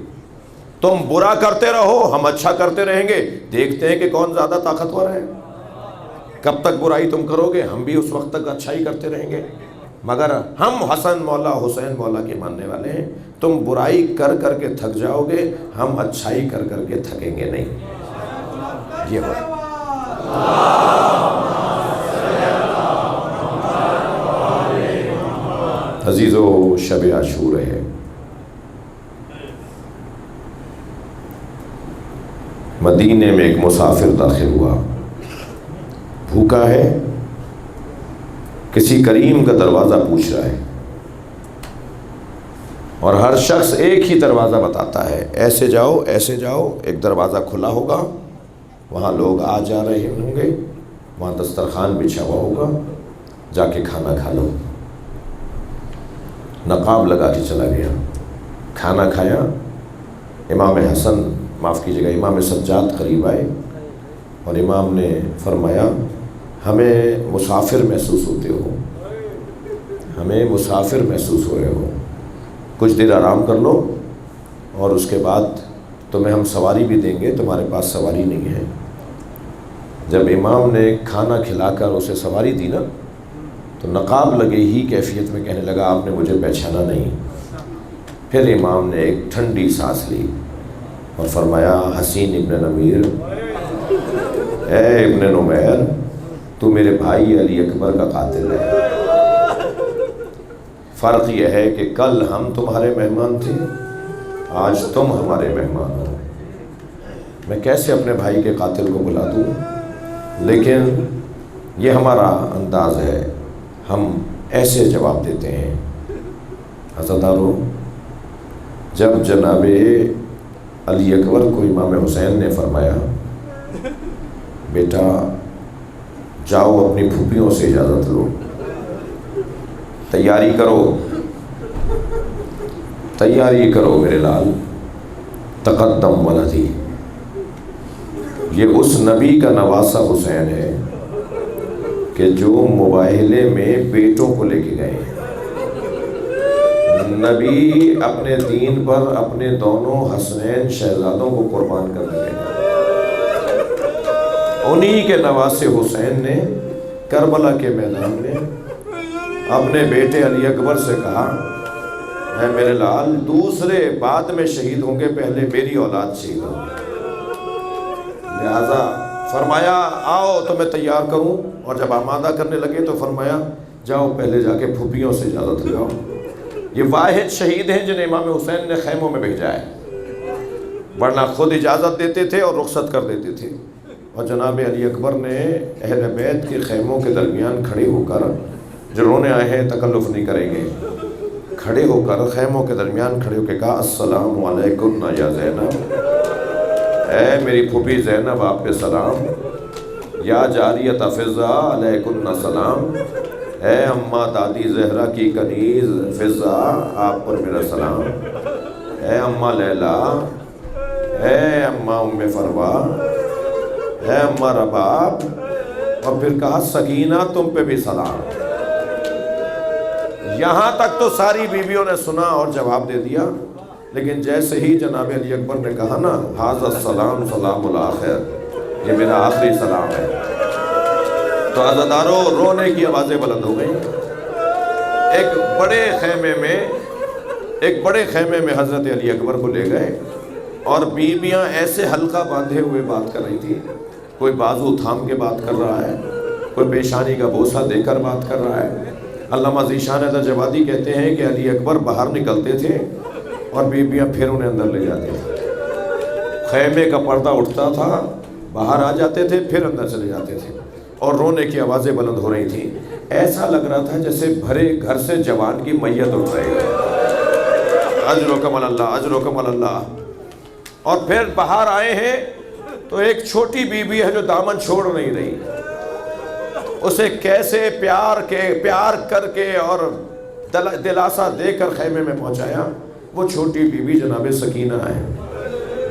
تم برا کرتے رہو، ہم اچھا کرتے رہیں گے. دیکھتے ہیں کہ کون زیادہ طاقتور ہے. کب تک برائی تم کرو گے، ہم بھی اس وقت تک اچھائی کرتے رہیں گے. مگر ہم حسن مولا حسین مولا کے ماننے والے ہیں. تم برائی کر کر کے تھک جاؤ گے، ہم اچھائی کر کر کے تھکیں گے نہیں. یہ بات عزیزو، شب عاشور ہے. مدینے میں ایک مسافر داخل ہوا، بھوکا ہے، کسی کریم کا دروازہ پوچھ رہا ہے، اور ہر شخص ایک ہی دروازہ بتاتا ہے، ایسے جاؤ ایسے جاؤ. ایک دروازہ کھلا ہوگا، وہاں لوگ آ جا رہے ہوں گے، وہاں دسترخوان بچھا ہوا ہوگا، جا کے کھانا کھا لو. نقاب لگا کے چلا گیا، کھانا کھایا. امام حسن، معاف کیجیے گا، امام سجاد قریب آئے اور امام نے فرمایا، ہمیں مسافر محسوس ہوتے ہو، ہمیں مسافر محسوس ہو رہے ہو، کچھ دیر آرام کر لو اور اس کے بعد تمہیں ہم سواری بھی دیں گے، تمہارے پاس سواری نہیں ہے. جب امام نے کھانا کھلا کر اسے سواری دی نا، تو نقاب لگے ہی کیفیت میں کہنے لگا، آپ نے مجھے پہچانا نہیں. پھر امام نے ایک ٹھنڈی سانس لی اور فرمایا، حسین ابن نمیر، اے ابن نمیر، تو میرے بھائی علی اکبر کا قاتل ہے. فرق یہ ہے کہ کل ہم تمہارے مہمان تھے، آج تم ہمارے مہمان ہو. میں کیسے اپنے بھائی کے قاتل کو بلا دوں؟ لیکن یہ ہمارا انداز ہے، ہم ایسے جواب دیتے ہیں. عزادارو، جب جناب علی اکبر کو امام حسین نے فرمایا، بیٹا جاؤ اپنی پھوپھیوں سے اجازت لو، تیاری کرو تیاری کرو میرے لال، تقدم ولدی. یہ اس نبی کا نواسہ حسین ہے کہ جو مباہلے میں بیٹوں کو لے کے گئے. نبی اپنے دین پر اپنے دونوں حسنین شہزادوں کو قربان کرنے لگے. انہی کے نواسے حسین نے کربلا کے میدان میں اپنے بیٹے علی اکبر سے کہا، اے میرے لال، دوسرے بعد میں شہید ہوں گے، پہلے میری اولاد شہید ہوگی. لہذا فرمایا، آؤ تو میں تیار کروں. اور جب آمادہ کرنے لگے تو فرمایا، جاؤ پہلے جا کے پھوپھیوں سے اجازت لے آؤ. یہ واحد شہید ہیں جنہیں امام حسین نے خیموں میں بھیجا ہے، ورنہ خود اجازت دیتے تھے اور رخصت کر دیتے تھے. اور جناب علی اکبر نے اہل بیت کے خیموں کے درمیان کھڑے ہو کر، جو رونے آئے ہیں تکلف نہیں کریں گے، کھڑے ہو کر خیموں کے درمیان کھڑے ہو کے کہا، السلام علیکم یا زینب، اے میری پھوپھی زینب آپ پہ سلام. یا جاریت فضہ علیکم السلام، اے اماں دادی زہرا کی کنیز فضہ آپ پر میرا سلام. اے اماں لیلا، اے اماں ام فروا، اے اماں رباب. اور پھر کہا، سکینہ تم پہ بھی سلام. یہاں تک تو ساری بیویوں نے سنا اور جواب دے دیا. لیکن جیسے ہی جناب علی اکبر نے کہا نا، ھذا السلام سلام الآخر، یہ میرا آخری سلام ہے، تو عزادارو رونے کی آوازیں بلند ہو گئیں. ایک بڑے خیمے میں حضرت علی اکبر کو لے گئے اور بیویاں ایسے حلقہ باندھے ہوئے بات کر رہی تھی. کوئی بازو تھام کے بات کر رہا ہے، کوئی پیشانی کا بوسہ دے کر بات کر رہا ہے. علامہ ذیشان حیدر جوادی کہتے ہیں کہ علی اکبر باہر نکلتے تھے اور بیویاں پھر انہیں اندر لے جاتی تھیں. خیمے کا پردہ اٹھتا تھا، باہر آ جاتے تھے، پھر اندر چلے جاتے تھے، اور رونے کی آوازیں بلند ہو رہی تھیں. ایسا لگ رہا تھا جیسے بھرے گھر سے جوان کی میت اٹھ رہی ہے. اجرکم اللہ، اجرکم اللہ. اور پھر باہر آئے ہیں تو ایک چھوٹی بیوی ہے جو دامن چھوڑ نہیں رہی. اسے کیسے پیار کر کے اور دلاسا دے کر خیمے میں پہنچایا. وہ چھوٹی بیوی جناب سکینہ ہے.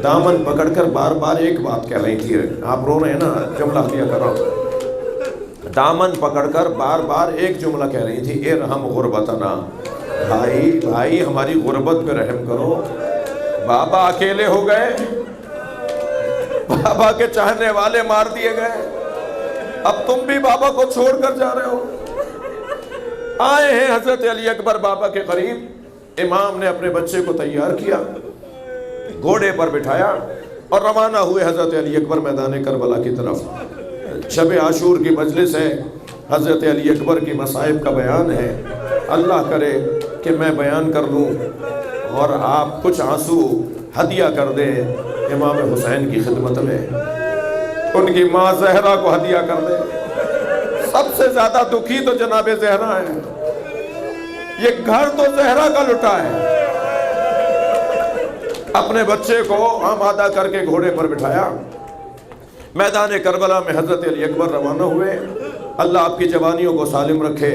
دامن پکڑ کر بار بار ایک بات کہہ رہی تھی. آپ رو رہے ہیں نا، جملہ دیا کر رہا ہوں. دامن پکڑ کر بار بار ایک جملہ کہہ رہی تھی، ارحم غربتنا. بھائی ہماری غربت پہ رحم کرو. بابا اکیلے ہو گئے، بابا کے چاہنے والے مار دیے گئے، اب تم بھی بابا کو چھوڑ کر جا رہے ہو. آئے ہیں حضرت علی اکبر بابا کے قریب. امام نے اپنے بچے کو تیار کیا، گھوڑے پر بٹھایا اور روانہ ہوئے حضرت علی اکبر میدان کربلا کی طرف. شب عاشور کی مجلس ہے، حضرت علی اکبر کی مصائب کا بیان ہے. اللہ کرے کہ میں بیان کر لوں اور آپ کچھ آنسو ہدیہ کر دیں امام حسین کی خدمت میں، ان کی ماں زہرا کو ہدیہ کر دیں. سب سے زیادہ دکھی تو جناب زہرا ہے. یہ گھر تو زہرا کا لٹا ہے. اپنے بچے کو آمادہ کر کے گھوڑے پر بٹھایا. میدان کربلا میں حضرت علی اکبر روانہ ہوئے. اللہ آپ کی جوانیوں کو سالم رکھے،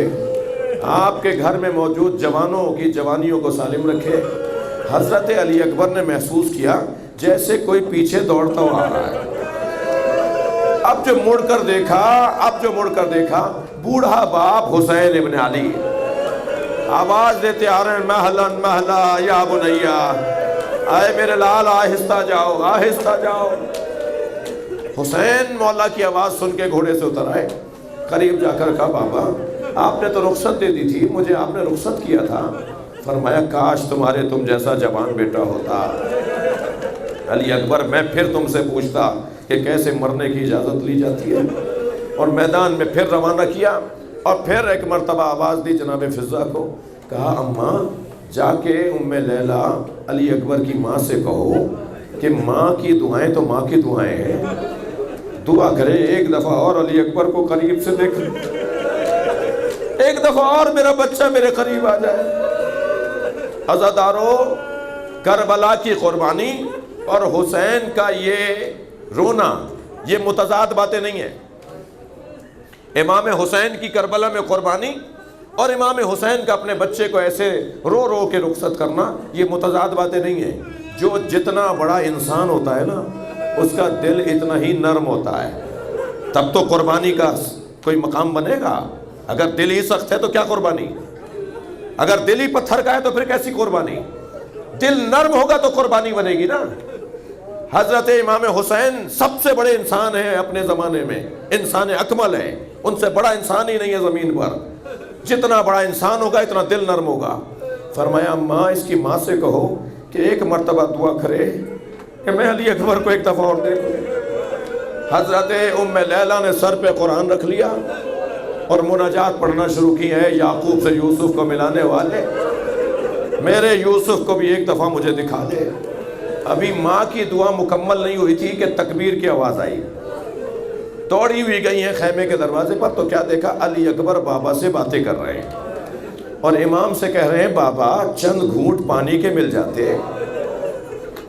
آپ کے گھر میں موجود جوانوں کی جوانیوں کو سالم رکھے. حضرت علی اکبر نے محسوس کیا جیسے کوئی پیچھے دوڑتا ہوا آ رہا ہے. اب جو مڑ کر دیکھا بوڑھا باپ حسین ابن علی آواز دیتے آ رہے ہیں، محلا محلا یا بنیا، آئے میرے لال آہستہ جاؤ، آہستہ جاؤ. حسین مولا کی آواز سن کے گھوڑے سے اتر آئے. قریب جا کر کہا، بابا آپ نے تو رخصت دے دی تھی، مجھے آپ نے رخصت کیا تھا. فرمایا کاش تم جیسا جوان بیٹا ہوتا. علی اکبر میں پھر تم سے پوچھتا کہ کیسے مرنے کی اجازت لی جاتی ہے. اور میدان میں پھر روانہ کیا اور پھر ایک مرتبہ آواز دی جناب فضہ کو. کہا اماں جا کے ام لیلہ علی اکبر کی ماں سے کہو کہ ماں کی دعائیں تو ماں کی دعائیں ہیں، دعا کرے ایک دفعہ اور علی اکبر کو قریب سے دیکھ، ایک دفعہ اور میرا بچہ میرے قریب آ جائے. عزادارو، کربلا کی قربانی اور حسین کا یہ رونا یہ متضاد باتیں نہیں ہیں. امام حسین کی کربلا میں قربانی اور امام حسین کا اپنے بچے کو ایسے رو رو کے رخصت کرنا یہ متضاد باتیں نہیں ہیں. جو جتنا بڑا انسان ہوتا ہے نا اس کا دل اتنا ہی نرم ہوتا ہے، تب تو قربانی کا کوئی مقام بنے گا. اگر دل ہی سخت ہے تو کیا قربانی؟ اگر دل ہی پتھر کا ہے تو پھر کیسی قربانی؟ دل نرم ہوگا تو قربانی بنے گی نا. حضرت امام حسین سب سے بڑے انسان ہیں اپنے زمانے میں، انسان اکمل ہے، ان سے بڑا انسان ہی نہیں ہے زمین پر. جتنا بڑا انسان ہوگا اتنا دل نرم ہوگا. فرمایا ماں اس کی ماں سے کہو کہ ایک مرتبہ دعا کرے کہ میں علی اکبر کو ایک دفعہ اور دیکھوں. حضرت ام لیلہ نے سر پہ قرآن رکھ لیا اور مناجات پڑھنا شروع کی ہے. یعقوب سے یوسف کو ملانے والے، میرے یوسف کو بھی ایک دفعہ مجھے دکھا دے. ابھی ماں کی دعا مکمل نہیں ہوئی تھی کہ تکبیر کی آواز آئی. دوڑی ہوئی گئی ہیں خیمے کے دروازے پر تو کیا دیکھا؟ علی اکبر بابا سے باتیں کر رہے ہیں اور امام سے کہہ رہے ہیں بابا چند گھونٹ پانی کے مل جاتے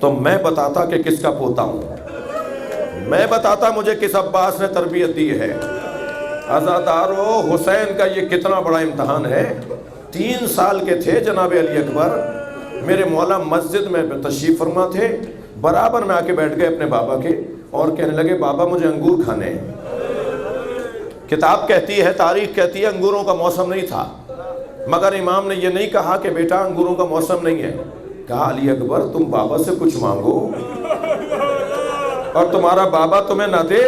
تو میں بتاتا کہ کس کا پوتا ہوں، میں بتاتا مجھے کس عباس نے تربیت دی ہے. عزادارو، حسین کا یہ کتنا بڑا امتحان ہے. 3 سال کے تھے جناب علی اکبر، میرے مولا مسجد میں تشریف فرما تھے. برابر میں آ کے بیٹھ گئے اپنے بابا کے اور کہنے لگے بابا مجھے انگور کھانے ہیں. کتاب کہتی ہے، تاریخ کہتی ہے انگوروں کا موسم نہیں تھا، مگر امام نے یہ نہیں کہا کہ بیٹا انگوروں کا موسم نہیں ہے. کہا علی اکبر تم بابا سے کچھ مانگو اور تمہارا بابا تمہیں نہ دے.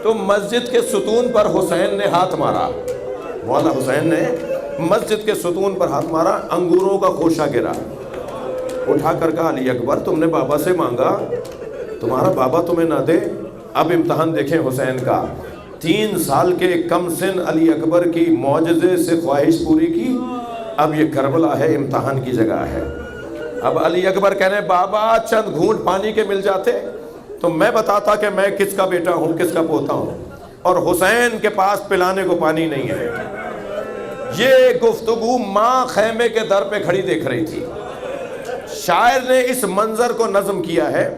تو مسجد کے ستون پر حسین نے ہاتھ مارا، مولا حسین نے مسجد کے ستون پر ہاتھ مارا، انگوروں کا خوشہ گرا. اٹھا کر کہا علی اکبر تم نے بابا سے مانگا، تمہارا بابا تمہیں نہ دے. اب امتحان دیکھیں حسین کا. 3 سال کے کم سن علی اکبر کی معجزے سے خواہش پوری کی. اب یہ کربلا ہے، امتحان کی جگہ ہے. اب علی اکبر کہہ رہے ہیں بابا چند گھونٹ پانی کے مل جاتے تو میں بتاتا کہ میں کس کا بیٹا ہوں، کس کا پوتا ہوں، اور حسین کے پاس پلانے کو پانی نہیں ہے۔ یہ گفتگو ماں خیمے کے در پہ کھڑی دیکھ رہی تھی۔ شاعر نے اس منظر کو نظم کیا ہے۔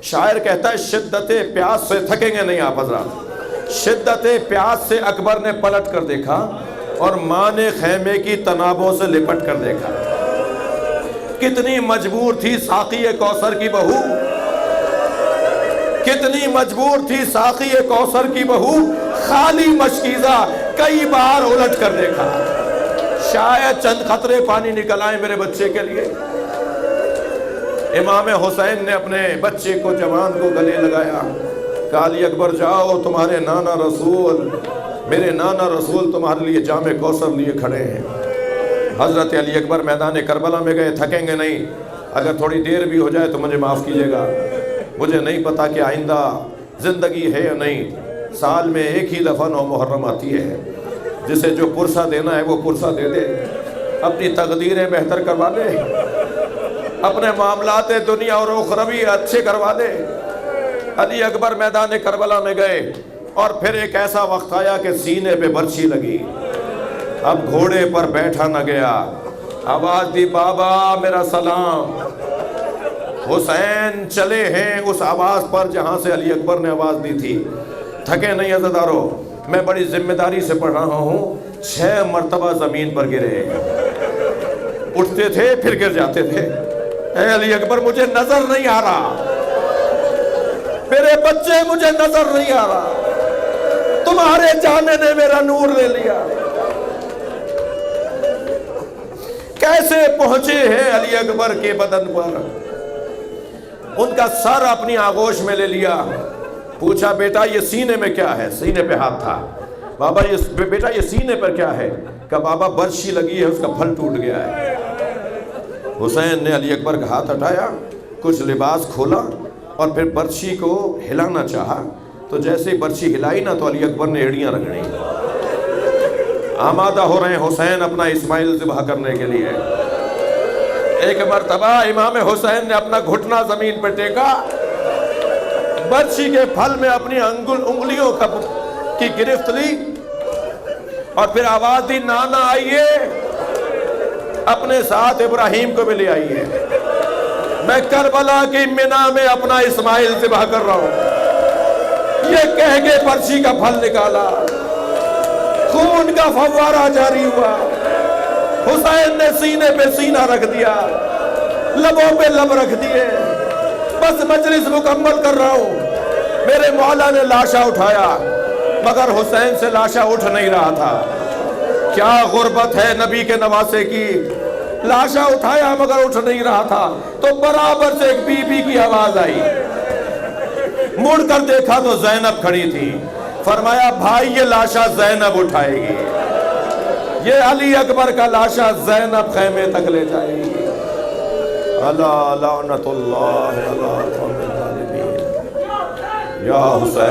شاعر کہتا ہے شدت پیاس سے تھکیں گے نہیں آپ حضرات، شدت پیاس سے اکبر نے پلٹ کر دیکھا اور ماں نے خیمے کی تنابوں سے لپٹ کر دیکھا۔ کتنی مجبور تھی ساقی کوثر کی بہو، کتنی مجبور تھی ساقی کوثر کی بہو، خالی مشکیزہ کئی بار الٹ کر دیکھا، شاید چند قطرے پانی نکل آئے میرے بچے کے لیے۔ امام حسین نے اپنے بچے کو، جوان کو گلے لگایا، کہا علی اکبر جاؤ، تمہارے نانا رسول، میرے نانا رسول تمہارے لیے جام کوثر لیے کھڑے ہیں۔ حضرت علی اکبر میدان کربلا میں گئے، تھکیں گے نہیں، اگر تھوڑی دیر بھی ہو جائے تو مجھے معاف کیجیے گا، مجھے نہیں پتا کہ آئندہ زندگی ہے یا نہیں، سال میں ایک ہی دفعہ 9 محرم آتی ہے، جسے جو پرسہ دینا ہے وہ پرسہ دے دے، اپنی تقدیریں بہتر کروا دے، اپنے معاملات دنیا اور اخروی اچھے کروا دے۔ علی اکبر میدان کربلا میں گئے اور پھر ایک ایسا وقت آیا کہ سینے پہ برچھی لگی، اب گھوڑے پر بیٹھا نہ گیا، آواز دی بابا میرا سلام، حسین چلے ہیں اس آواز پر جہاں سے علی اکبر نے آواز دی تھی۔ تھکے نہیں عزیزارو، میں بڑی ذمہ داری سے پڑھ رہا ہوں، 6 مرتبہ زمین پر گرے، اٹھتے تھے پھر گر جاتے تھے۔ اے علی اکبر مجھے نظر نہیں آ رہا، میرے بچے مجھے نظر نہیں آ رہا، تمہارے جانے نے میرا نور لے لیا۔ کیسے پہنچے ہیں علی اکبر کے بدن پر، ان کا سر اپنی آغوش میں لے لیا، پوچھا بیٹا یہ سینے میں کیا ہے؟ سینے پہ ہاتھ تھا۔ بابا یہ بیٹا یہ سینے پر کیا ہے؟ کہ بابا برچھی لگی ہے، اس کا پھل ٹوٹ گیا ہے۔ حسین نے علی اکبر کا ہاتھ ہٹایا، کچھ لباس کھولا اور پھر برچھی کو ہلانا چاہا، تو جیسے برچھی ہلائی نا تو علی اکبر نے ایڑیاں رگڑیں۔ آمادہ ہو رہے ہیں حسین اپنا اسماعیل ذبح کرنے کے لیے۔ ایک مرتبہ امام حسین نے اپنا گھٹنا زمین پر ٹیکا، برچھی کے پھل میں اپنی انگلیوں کی گرفت لی اور پھر آواز دی نانا آئیے، اپنے ساتھ ابراہیم کو بھی لے آئیے، میں کربلا کی مینا میں اپنا اسماعیل ذبح کر رہا ہوں۔ یہ کہہ کے برچھی کا پھل نکالا، خون کا فوارہ جاری ہوا، حسین نے سینے پہ سینہ رکھ دیا، لبوں پہ لب رکھ دیے، بس مجلس مکمل کر رہا ہوں۔ میرے مولا نے لاشا اٹھایا مگر حسین سے لاشا اٹھ نہیں رہا تھا۔ کیا غربت ہے نبی کے نواسے کی، لاشا اٹھایا مگر اٹھ نہیں رہا تھا، تو برابر سے ایک بی بی کی آواز آئی، مڑ کر دیکھا تو زینب کھڑی تھی، فرمایا بھائی یہ لاشا زینب اٹھائے گی، یہ علی اکبر کا لاشا زینب خیمے تک لے جائے گی۔ اللہ لعنت اللہ علی الظالمین، یا حسین